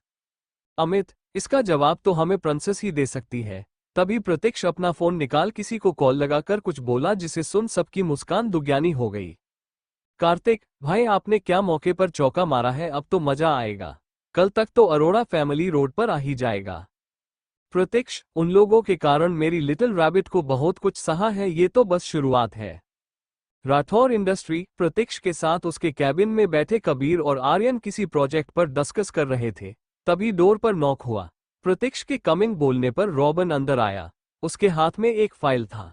अमित, इसका जवाब तो हमें प्रिंसेस ही दे सकती है। तभी प्रतीक्ष अपना फोन निकाल किसी को कॉल लगाकर कुछ बोला, जिसे सुन सबकी मुस्कान दुगनी हो गई। कार्तिक, भाई, आपने क्या मौके पर चौका मारा है, अब तो मजा आएगा। कल तक तो अरोड़ा फैमिली रोड पर आ ही जाएगा। प्रतीक्ष, उन लोगों के कारण मेरी लिटिल रैबिट को बहुत कुछ सहा है, ये तो बस शुरुआत है। राठौर इंडस्ट्री, प्रतीक्ष के साथ उसके कैबिन में बैठे कबीर और आर्यन किसी प्रोजेक्ट पर डिस्कस कर रहे थे। तभी डोर पर नॉक हुआ। प्रतीक्ष के कमिंग बोलने पर रॉबन अंदर आया। उसके हाथ में एक फाइल था।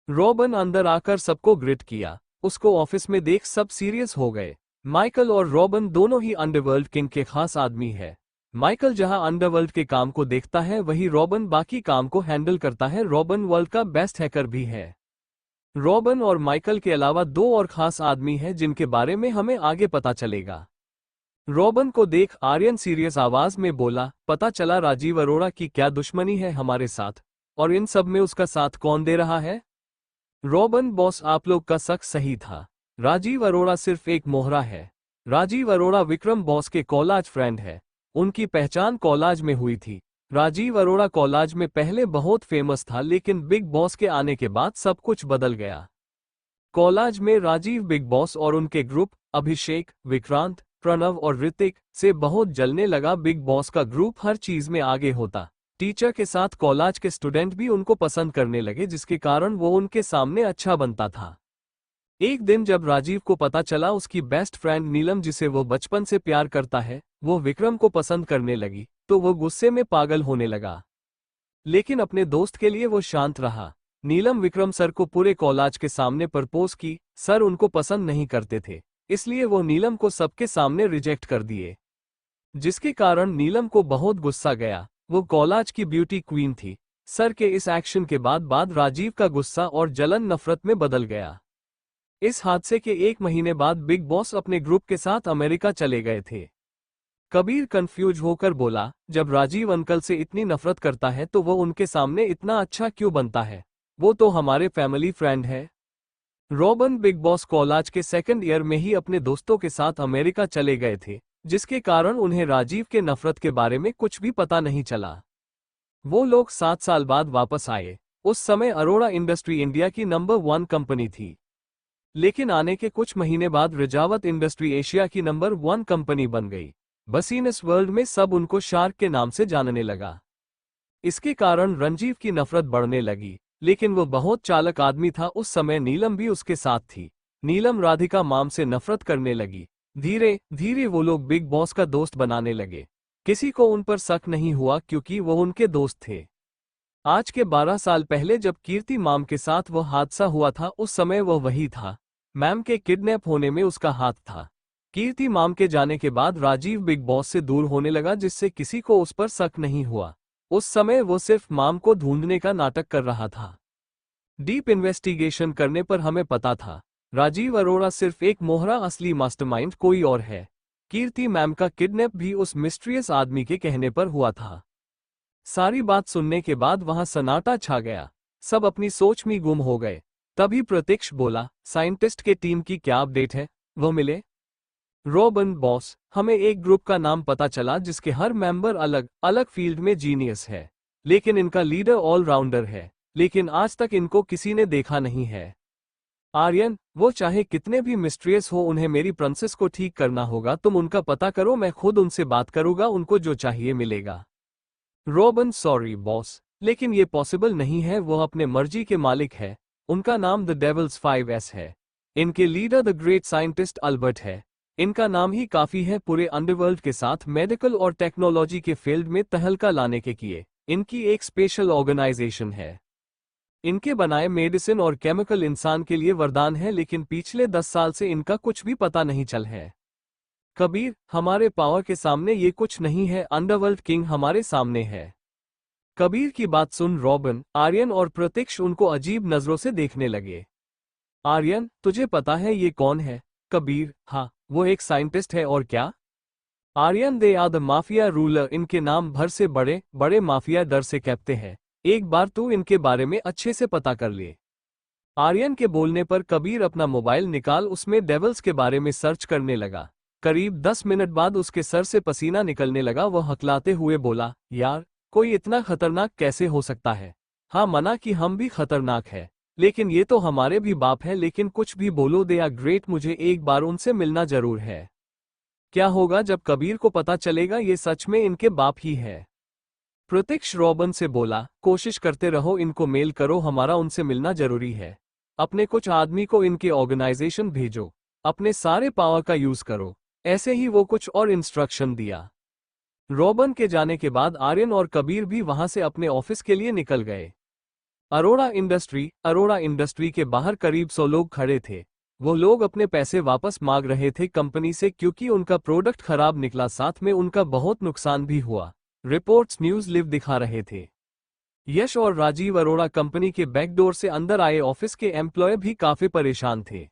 रॉबन अंदर आकर सबको ग्रीट किया। उसको ऑफिस में देख सब सीरियस हो गए। माइकल और रॉबन दोनों ही अंडरवर्ल्ड किंग के खास आदमी है। माइकल जहां अंडरवर्ल्ड के काम को देखता है, वही रॉबन बाकी काम को हैंडल करता है। रॉबन वर्ल्ड का बेस्ट हैकर भी है। रॉबन और माइकल के अलावा 2 और खास आदमी हैं जिनके बारे में हमें आगे पता चलेगा। रॉबन को देख आर्यन सीरियस आवाज में बोला, पता चला राजीव अरोड़ा की क्या दुश्मनी है हमारे साथ, और इन सब में उसका साथ कौन दे रहा है? रॉबन, बॉस, आप लोग का शक सही था। राजीव अरोड़ा सिर्फ एक मोहरा है। राजीव अरोड़ा विक्रम बॉस के कॉलेज फ्रेंड है। उनकी पहचान कॉलेज में हुई थी। राजीव अरोड़ा कॉलेज में पहले बहुत फेमस था, लेकिन बिग बॉस के आने के बाद सब कुछ बदल गया। कॉलेज में राजीव बिग बॉस और उनके ग्रुप अभिषेक, विक्रांत, प्रणव और ऋतिक से बहुत जलने लगा। बिग बॉस का ग्रुप हर चीज में आगे होता। टीचर के साथ कॉलेज के स्टूडेंट भी उनको पसंद करने लगे, जिसके कारण वो उनके सामने अच्छा बनता था। एक दिन जब राजीव को पता चला उसकी बेस्ट फ्रेंड नीलम, जिसे वो बचपन से प्यार करता है, वो विक्रम को पसंद करने लगी, तो वो गुस्से में पागल होने लगा। लेकिन अपने दोस्त के लिए वो शांत रहा। नीलम विक्रम सर को पूरे कॉलेज के सामने प्रपोज की। सर उनको पसंद नहीं करते थे, इसलिए वो नीलम को सबके सामने रिजेक्ट कर दिए, जिसके कारण नीलम को बहुत गुस्सा गया। वो कॉलेज की ब्यूटी क्वीन थी। सर के इस एक्शन के बाद राजीव का गुस्सा और जलन नफरत में बदल गया। इस हादसे के 1 महीने बाद बिग बॉस अपने ग्रुप के साथ अमेरिका चले गए थे। कबीर कंफ्यूज होकर बोला, जब राजीव अंकल से इतनी नफरत करता है तो वो उनके सामने इतना अच्छा क्यों बनता है? वो तो हमारे फैमिली फ्रेंड है। रॉबन बिग बॉस कॉलेज के सेकंड ईयर में ही अपने दोस्तों के साथ अमेरिका चले गए थे, जिसके कारण उन्हें राजीव के नफरत के बारे में कुछ भी पता नहीं चला। वो लोग 7 साल बाद वापस आए। उस समय अरोड़ा इंडस्ट्री इंडिया की नंबर 1 कंपनी थी, लेकिन आने के कुछ महीने बाद रजावत इंडस्ट्री एशिया की नंबर 1 कंपनी बन गई। बसीनस वर्ल्ड में सब उनको शार्क के नाम से जानने लगा। इसके कारण रंजीव की नफरत बढ़ने लगी, लेकिन वो बहुत चालाक आदमी था। उस समय नीलम भी उसके साथ थी। नीलम राधिका माम से नफरत करने लगी। धीरे धीरे वो लोग बिग बॉस का दोस्त बनाने लगे। किसी को उन पर शक नहीं हुआ क्योंकि वो उनके दोस्त थे। आज के 12 साल पहले जब कीर्ति माम के साथ वो हादसा हुआ था, उस समय वो वही था। मैम के किडनैप होने में उसका हाथ था। कीर्ति माम के जाने के बाद राजीव बिग बॉस से दूर होने लगा, जिससे किसी को उस पर शक नहीं हुआ। उस समय वो सिर्फ माम को ढूंढने का नाटक कर रहा था। डीप इन्वेस्टिगेशन करने पर हमें पता था राजीव अरोड़ा सिर्फ एक मोहरा, असली मास्टरमाइंड कोई और है। कीर्ति मैम का किडनैप भी उस मिस्टीरियस आदमी के कहने पर हुआ था। सारी बात सुनने के बाद वहां सन्नाटा छा गया। सब अपनी सोच में गुम हो गए। तभी प्रत्यक्ष बोला, साइंटिस्ट के टीम की क्या अपडेट है, वो मिले? रॉबन बॉस, हमें एक ग्रुप का नाम पता चला जिसके हर मेंबर अलग अलग फील्ड में जीनियस है, लेकिन इनका लीडर ऑलराउंडर है। लेकिन आज तक इनको किसी ने देखा नहीं है। आर्यन, वो चाहे कितने भी मिस्ट्रियस हो, उन्हें मेरी प्रिंसेस को ठीक करना होगा। तुम उनका पता करो, मैं खुद उनसे बात करूंगा, उनको जो चाहिए मिलेगा। रॉबन, सॉरी बॉस, लेकिन ये पॉसिबल नहीं है। वो अपने मर्जी के मालिक है। उनका नाम द डेविल्स 5S है। इनके leader the great scientist Albert है। इनका नाम ही काफी है पूरे अंडरवर्ल्ड के साथ मेडिकल और टेक्नोलॉजी के फील्ड में तहलका लाने के लिए। इनकी एक स्पेशल ऑर्गेनाइजेशन है। इनके बनाए मेडिसिन और केमिकल इंसान के लिए वरदान है, लेकिन पिछले 10 साल से इनका कुछ भी पता नहीं चल है। कबीर, हमारे पावर के सामने ये कुछ नहीं है। अंडरवर्ल्ड किंग हमारे सामने है। कबीर की बात सुन रॉबन, आर्यन और प्रत्यक्ष उनको अजीब नजरों से देखने लगे। आर्यन, तुझे पता है ये कौन है? कबीर, हाँ, वो एक साइंटिस्ट है। और क्या? Aryan, they are the mafia ruler. इनके नाम भर से बड़े बड़े माफिया डर से कहते हैं। एक बार तू इनके बारे में अच्छे से पता कर ले। आर्यन के बोलने पर कबीर अपना मोबाइल निकाल उसमें डेविल्स के बारे में सर्च करने लगा। करीब 10 मिनट बाद उसके सर से पसीना निकलने लगा। वह हकलाते हुए बोला, यार, कोई इतना खतरनाक कैसे हो सकता है? हाँ, मना कि हम भी खतरनाक है, लेकिन ये तो हमारे भी बाप है। लेकिन कुछ भी बोलो, दे आर ग्रेट। मुझे एक बार उनसे मिलना जरूर है। क्या होगा जब कबीर को पता चलेगा ये सच में इनके बाप ही है? प्रत्यक्ष रॉबन से बोला, कोशिश करते रहो, इनको मेल करो, हमारा उनसे मिलना जरूरी है। अपने कुछ आदमी को इनके ऑर्गेनाइजेशन भेजो। अपने सारे पावर का यूज करो। ऐसे ही वो कुछ और इंस्ट्रक्शन दिया। रॉबन के जाने के बाद आर्यन और कबीर भी वहां से अपने ऑफिस के लिए निकल गए। अरोड़ा इंडस्ट्री के बाहर करीब 100 लोग खड़े थे। वो लोग अपने पैसे वापस मांग रहे थे कंपनी से, क्योंकि उनका प्रोडक्ट खराब निकला, साथ में उनका बहुत नुकसान भी हुआ। रिपोर्ट्स न्यूज लिव दिखा रहे थे। यश और राजीव अरोड़ा कंपनी के बैकडोर से अंदर आए। ऑफिस के एम्प्लॉय भी काफी परेशान थे।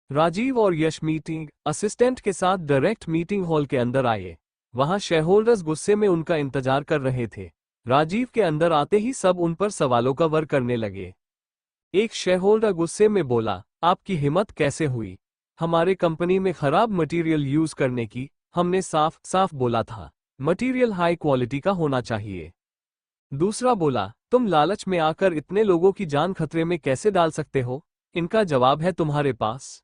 राजीव और यश मीटिंग असिस्टेंट के साथ डायरेक्ट मीटिंग हॉल के अंदर आए। वहां शेयरहोल्डर्स गुस्से में उनका इंतजार कर रहे थे। राजीव के अंदर आते ही सब उन पर सवालों का वार करने लगे। एक शेयरहोल्डर गुस्से में बोला, आपकी हिम्मत कैसे हुई हमारे कंपनी में खराब मटेरियल यूज करने की? हमने साफ साफ बोला था मटेरियल हाई क्वालिटी का होना चाहिए। दूसरा बोला, तुम लालच में आकर इतने लोगों की जान खतरे में कैसे डाल सकते हो? इनका जवाब है तुम्हारे पास।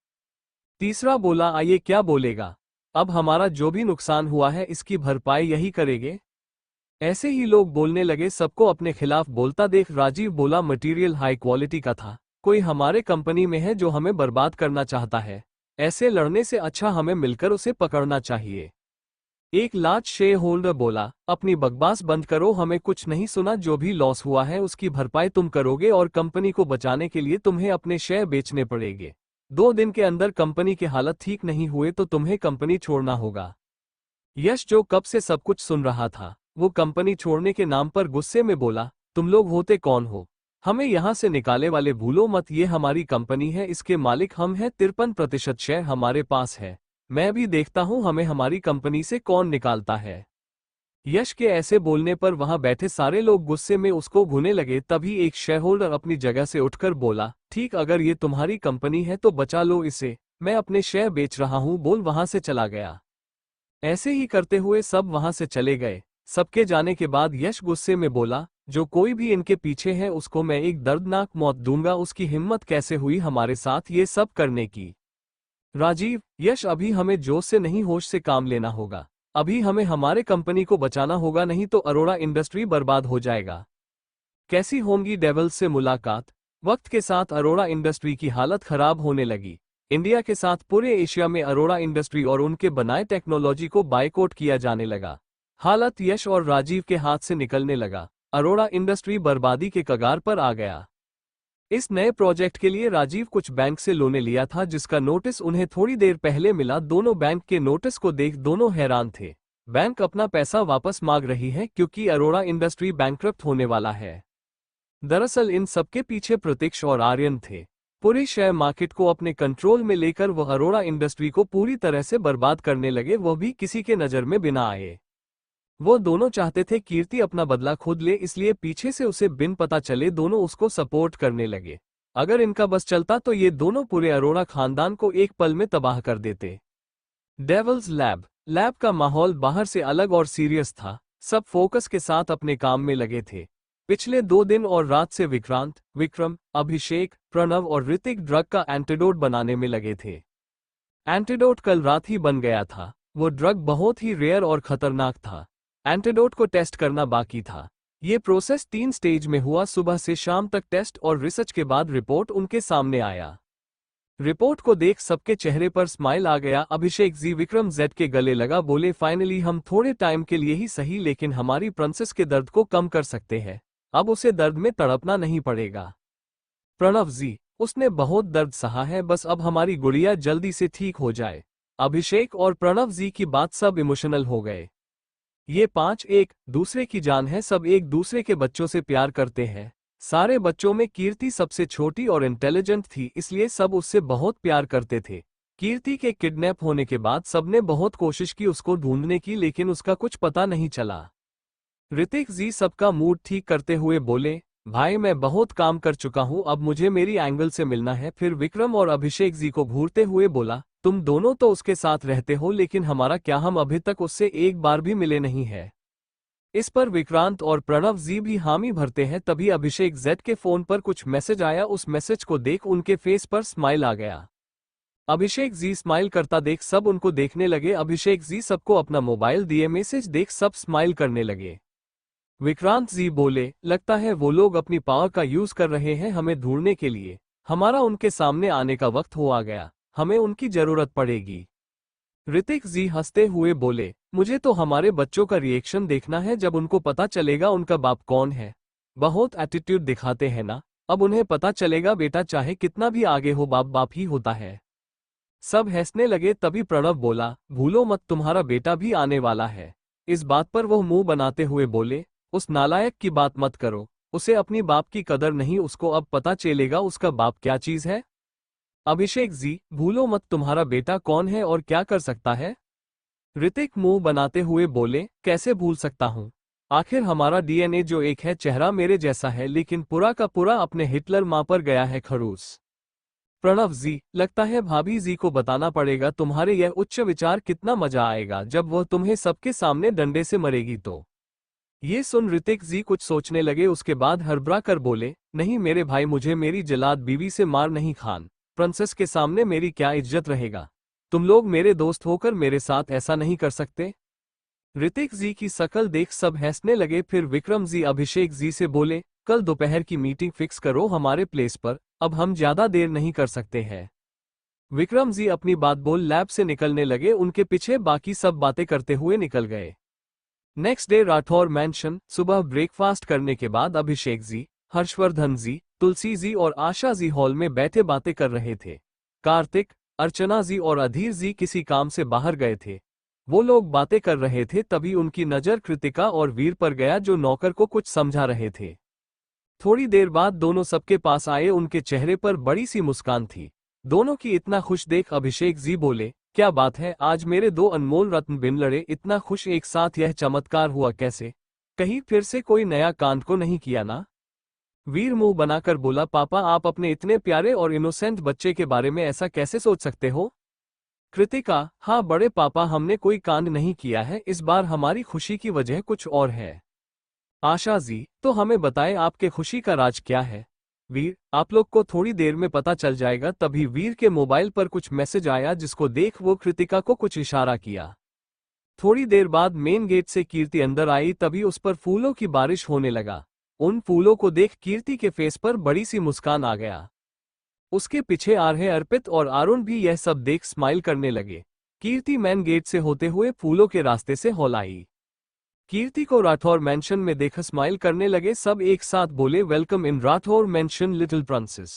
तीसरा बोला, आइए क्या बोलेगा? अब हमारा जो भी नुकसान हुआ है इसकी भरपाई यही करेंगे। ऐसे ही लोग बोलने लगे। सबको अपने खिलाफ बोलता देख राजीव बोला, मटेरियल हाई क्वालिटी का था। कोई हमारे कंपनी में है जो हमें बर्बाद करना चाहता है। ऐसे लड़ने से अच्छा हमें मिलकर उसे पकड़ना चाहिए। एक लार्ज शेयर होल्डर बोला, अपनी बकवास बंद करो, हमें कुछ नहीं सुना। जो भी लॉस हुआ है उसकी भरपाई तुम करोगे और कंपनी को बचाने के लिए तुम्हें अपने शेयर बेचने पड़ेंगे। 2 दिन के अंदर कंपनी की हालत ठीक नहीं हुए तो तुम्हें कंपनी छोड़ना होगा। यश, जो कब से सब कुछ सुन रहा था, वो कंपनी छोड़ने के नाम पर गुस्से में बोला, तुम लोग होते कौन हो? हमें यहाँ से निकाले वाले? भूलो मत, ये हमारी कंपनी है, इसके मालिक हम हैं। 53% शेयर हमारे पास है। मैं भी देखता हूँ हमें हमारी कंपनी से कौन निकालता है। यश के ऐसे बोलने पर वहां बैठे सारे लोग गुस्से में उसको भूनने लगे। तभी एक शेयर होल्डर अपनी जगह से उठकर बोला, ठीक, अगर ये तुम्हारी कंपनी है तो बचा लो इसे, मैं अपने शेयर बेच रहा हूं, बोल वहां से चला गया। ऐसे ही करते हुए सब वहां से चले गए। सबके जाने के बाद यश गुस्से में बोला, जो कोई भी इनके पीछे है उसको मैं एक दर्दनाक मौत दूंगा, उसकी हिम्मत कैसे हुई हमारे साथ ये सब करने की। राजीव, यश, अभी हमें जोश से नहीं होश से काम लेना होगा। अभी हमें हमारे कंपनी को बचाना होगा, नहीं तो अरोड़ा इंडस्ट्री बर्बाद हो जाएगा। कैसी होंगी डेविल्स से मुलाकात। वक्त के साथ अरोड़ा इंडस्ट्री की हालत खराब होने लगी। इंडिया के साथ पूरे एशिया में अरोड़ा इंडस्ट्री और उनके बनाए टेक्नोलॉजी को बायकॉट किया जाने लगा। हालत यश और राजीव के हाथ से निकलने लगा। अरोड़ा इंडस्ट्री बर्बादी के कगार पर आ गया। इस नए प्रोजेक्ट के लिए राजीव कुछ बैंक से लोन लिया था, जिसका नोटिस उन्हें थोड़ी देर पहले मिला। दोनों बैंक के नोटिस को देख दोनों हैरान थे। बैंक अपना पैसा वापस मांग रही है क्योंकि अरोड़ा इंडस्ट्री बैंकक्रप्ट होने वाला है। दरअसल इन सबके पीछे प्रतीक्ष और आर्यन थे। पूरी शेयर मार्केट को अपने कंट्रोल में लेकर वह अरोड़ा इंडस्ट्री को पूरी तरह से बर्बाद करने लगे, वह भी किसी के नजर में बिना आए। वो दोनों चाहते थे कीर्ति अपना बदला खुद ले, इसलिए पीछे से उसे बिन पता चले दोनों उसको सपोर्ट करने लगे। अगर इनका बस चलता तो ये दोनों पूरे अरोड़ा खानदान को एक पल में तबाह कर देते। डेविल्स लैब का माहौल बाहर से अलग और सीरियस था। सब फोकस के साथ अपने काम में लगे थे। पिछले 2 दिन और रात से विक्रांत, विक्रम, अभिषेक, प्रणव और ऋतिक ड्रग का एंटीडोट बनाने में लगे थे। एंटीडोट कल रात ही बन गया था। वो ड्रग बहुत ही रेयर और खतरनाक था। एंटीडोट को टेस्ट करना बाकी था। ये प्रोसेस 3 स्टेज में हुआ। सुबह से शाम तक टेस्ट और रिसर्च के बाद रिपोर्ट उनके सामने आया। रिपोर्ट को देख सबके चेहरे पर स्माइल आ गया। अभिषेक जी विक्रम जेड के गले लगा, बोले, फाइनली हम थोड़े टाइम के लिए ही सही लेकिन हमारी प्रिंसेस के दर्द को कम कर सकते हैं। अब उसे दर्द में तड़पना नहीं पड़ेगा। प्रणव जी, उसने बहुत दर्द सहा है, बस अब हमारी गुड़िया जल्दी से ठीक हो जाए। अभिषेक और प्रणव जी की बात सब इमोशनल हो गए। ये 5 एक दूसरे की जान है। सब एक दूसरे के बच्चों से प्यार करते हैं। सारे बच्चों में कीर्ति सबसे छोटी और इंटेलिजेंट थी, इसलिए सब उससे बहुत प्यार करते थे। कीर्ति के किडनैप होने के बाद सबने बहुत कोशिश की उसको ढूंढने की, लेकिन उसका कुछ पता नहीं चला। ऋतिक जी सबका मूड ठीक करते हुए बोले, भाई मैं बहुत काम कर चुका हूं, अब मुझे मेरी एंगल से मिलना है। फिर विक्रम और अभिषेक जी को घूरते हुए बोला, तुम दोनों तो उसके साथ रहते हो, लेकिन हमारा क्या, हम अभी तक उससे एक बार भी मिले नहीं है। इस पर विक्रांत और प्रणव जी भी हामी भरते हैं। तभी अभिषेक जेड के फोन पर कुछ मैसेज आया। उस मैसेज को देख उनके फेस पर स्माइल आ गया। अभिषेक जी स्माइल करता देख सब उनको देखने लगे। अभिषेक जी सबको अपना मोबाइल दिए। मैसेज देख सब स्माइल करने लगे। विक्रांत जी बोले, लगता है वो लोग अपनी पावर का यूज कर रहे हैं हमें ढूंढने के लिए। हमारा उनके सामने आने का वक्त हो आ गया, हमें उनकी जरूरत पड़ेगी। ऋतिक जी हंसते हुए बोले, मुझे तो हमारे बच्चों का रिएक्शन देखना है जब उनको पता चलेगा उनका बाप कौन है। बहुत एटीट्यूड दिखाते हैं ना, अब उन्हें पता चलेगा बेटा चाहे कितना भी आगे हो बाप बाप ही होता है। सब हंसने लगे। तभी प्रणव बोला, भूलो मत तुम्हारा बेटा भी आने वाला है। इस बात पर वो मुंह बनाते हुए बोले, उस नालायक की बात मत करो, उसे अपनी बाप की कदर नहीं, उसको अब पता चलेगा उसका बाप क्या चीज है। अभिषेक जी, भूलो मत तुम्हारा बेटा कौन है और क्या कर सकता है। ऋतिक मुंह बनाते हुए बोले, कैसे भूल सकता हूं, आखिर हमारा डीएनए जो एक है, चेहरा मेरे जैसा है, लेकिन पूरा का पूरा अपने हिटलर मां पर गया है खड़ूस। प्रणव जी, लगता है भाभी जी को बताना पड़ेगा तुम्हारे यह उच्च विचार, कितना मजा आएगा जब वह तुम्हें सबके सामने डंडे से मरेगी तो। ये सुन ऋतिक जी कुछ सोचने लगे, उसके बाद हड़बड़ा कर बोले, नहीं मेरे भाई, मुझे मेरी जलाद बीवी से मार नहीं खान, प्रिंसेस के सामने मेरी क्या इज्जत रहेगा। तुम लोग मेरे दोस्त होकर मेरे साथ ऐसा नहीं कर सकते। ऋतिक जी की शकल देख सब हंसने लगे। फिर विक्रम जी अभिषेक जी से बोले, कल दोपहर की मीटिंग फिक्स करो हमारे प्लेस पर, अब हम ज्यादा देर नहीं कर सकते हैं। विक्रम जी अपनी बात बोल लैब से निकलने लगे। उनके पीछे बाकी सब बातें करते हुए निकल गए। Next day Rathore mention. सुबह ब्रेकफास्ट करने के बाद अभिषेक जी, हर्षवर्धन जी, तुलसी जी और आशा जी हॉल में बैठे बातें कर रहे थे। कार्तिक, अर्चना जी और अधीर जी किसी काम से बाहर गए थे। वो लोग बातें कर रहे थे, तभी उनकी नजर कृतिका और वीर पर गया जो नौकर को कुछ समझा रहे थे। थोड़ी देर बाद दोनों सबके पास आए। उनके चेहरे पर बड़ी सी मुस्कान थी। दोनों की इतना खुश देख अभिषेक जी बोले, क्या बात है, आज मेरे दो अनमोल रत्न बिन लड़े इतना खुश एक साथ, यह चमत्कार हुआ कैसे? कहीं फिर से कोई नया कांड को नहीं किया ना? वीर मुंह बनाकर बोला, पापा आप अपने इतने प्यारे और इनोसेंट बच्चे के बारे में ऐसा कैसे सोच सकते हो? कृतिका, हाँ बड़े पापा, हमने कोई कांड नहीं किया है, इस बार हमारी खुशी की वजह कुछ और है। आशा जी, तो हमें बताएं आपके खुशी का राज क्या है? वीर, आप लोग को थोड़ी देर में पता चल जाएगा। तभी वीर के मोबाइल पर कुछ मैसेज आया जिसको देख वो कृतिका को कुछ इशारा किया। थोड़ी देर बाद मेन गेट से कीर्ति अंदर आई, तभी उस पर फूलों की बारिश होने लगा। उन फूलों को देख कीर्ति के फेस पर बड़ी सी मुस्कान आ गया। उसके पीछे आ रहे अर्पित और अरुण भी यह सब देख स्माइल करने लगे। कीर्ति मेन गेट से होते हुए फूलों के रास्ते से हॉल आई। कीर्ति को राठौर मैंशन में देख स्माइल करने लगे। सब एक साथ बोले, welcome in Rathore mansion little princess.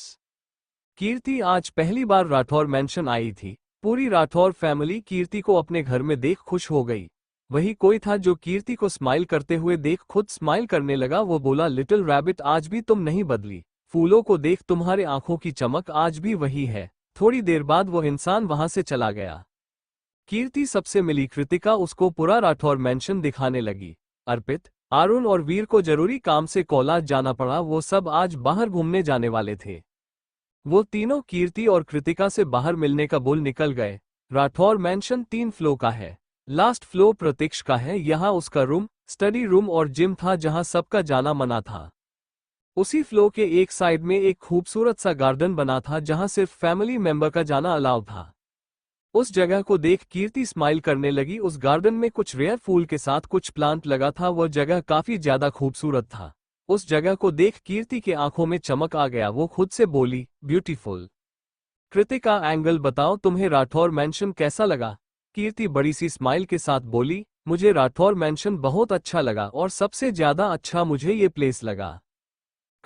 Kirti आज पहली बार राठौर मैंशन आई थी। पूरी राठौर फैमिली कीर्ति को अपने घर में देख खुश हो गई। वही कोई था जो कीर्ति को स्माइल करते हुए देख खुद स्माइल करने लगा। वो बोला, लिटिल रैबिट आज भी तुम नहीं बदली, फूलों को देख तुम्हारे आंखों की चमक आज भी वही है। थोड़ी देर बाद वो इंसान वहां से चला गया। कीर्ति सबसे मिली। कृतिका उसको पूरा राठौर मैंशन दिखाने लगी। अर्पित, अरुण और वीर को जरूरी काम से कॉलेज जाना पड़ा। वो सब आज बाहर घूमने जाने वाले थे। वो तीनों कीर्ति और कृतिका से बाहर मिलने का बोल निकल गए। राठौर मैंशन 3 फ्लोर का है। लास्ट फ्लोर प्रतीक्ष का है। यहाँ उसका रूम, स्टडी रूम और जिम था जहाँ सबका जाना मना था। उसी फ्लोर के एक साइड में एक खूबसूरत सा गार्डन बना था जहाँ सिर्फ फैमिली मेंबर का जाना अलाउ था। उस जगह को देख कीर्ति स्माइल करने लगी। उस गार्डन में कुछ रेयर फूल के साथ कुछ प्लांट लगा था। वह जगह काफी ज्यादा खूबसूरत था। उस जगह को देख कीर्ति के आंखों में चमक आ गया। वो खुद से बोली, ब्यूटीफुल। कृतिका, एंगल बताओ तुम्हें राठौर मैंशन कैसा लगा? कीर्ति बड़ी सी स्माइल के साथ बोली, मुझे राठौर मैंशन बहुत अच्छा लगा और सबसे ज्यादा अच्छा मुझे ये प्लेस लगा।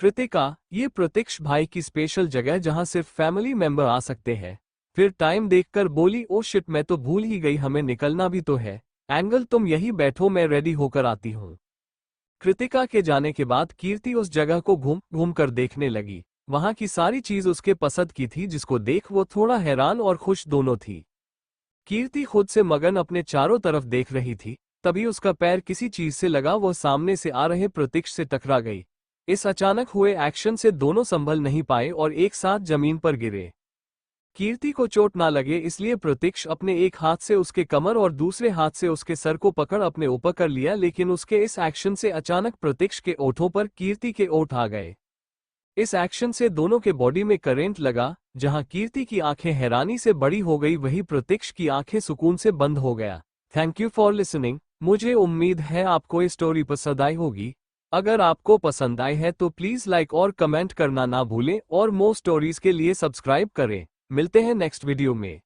कृतिका, ये प्रतीक्ष भाई की स्पेशल जगह जहां सिर्फ फैमिली मेंबर आ सकते हैं। फिर टाइम देखकर बोली, ओ शिट, मैं तो भूल ही गई, हमें निकलना भी तो है। एंगल तुम यही बैठो, मैं रेडी होकर आती हूँ। कृतिका के जाने के बाद कीर्ति उस जगह को घूम घूम कर देखने लगी। वहां की सारी चीज उसके पसंद की थी, जिसको देख वो थोड़ा हैरान और खुश दोनों थी। कीर्ति खुद से मगन अपने चारों तरफ देख रही थी। तभी उसका पैर किसी चीज से लगा। वो सामने से आ रहे प्रतीक्ष से टकरा गई। इस अचानक हुए एक्शन से दोनों संभल नहीं पाए और एक साथ जमीन पर गिरे। कीर्ति को चोट ना लगे इसलिए प्रतीक्ष अपने एक हाथ से उसके कमर और दूसरे हाथ से उसके सर को पकड़ अपने ऊपर कर लिया। लेकिन उसके इस एक्शन से अचानक प्रतीक्ष के ओठों पर कीर्ति के ओठ आ गए। इस एक्शन से दोनों के बॉडी में करंट लगा। जहां कीर्ति की आंखें हैरानी से बड़ी हो गई, वही प्रतीक्ष की आंखें सुकून से बंद हो गया। Thank you for listening. मुझे उम्मीद है आपको ये स्टोरी पसंद आई होगी। अगर आपको पसंद आई है तो प्लीज लाइक और कमेंट करना ना भूलें और मोर स्टोरीज के लिए सब्सक्राइब करें। मिलते हैं नेक्स्ट वीडियो में।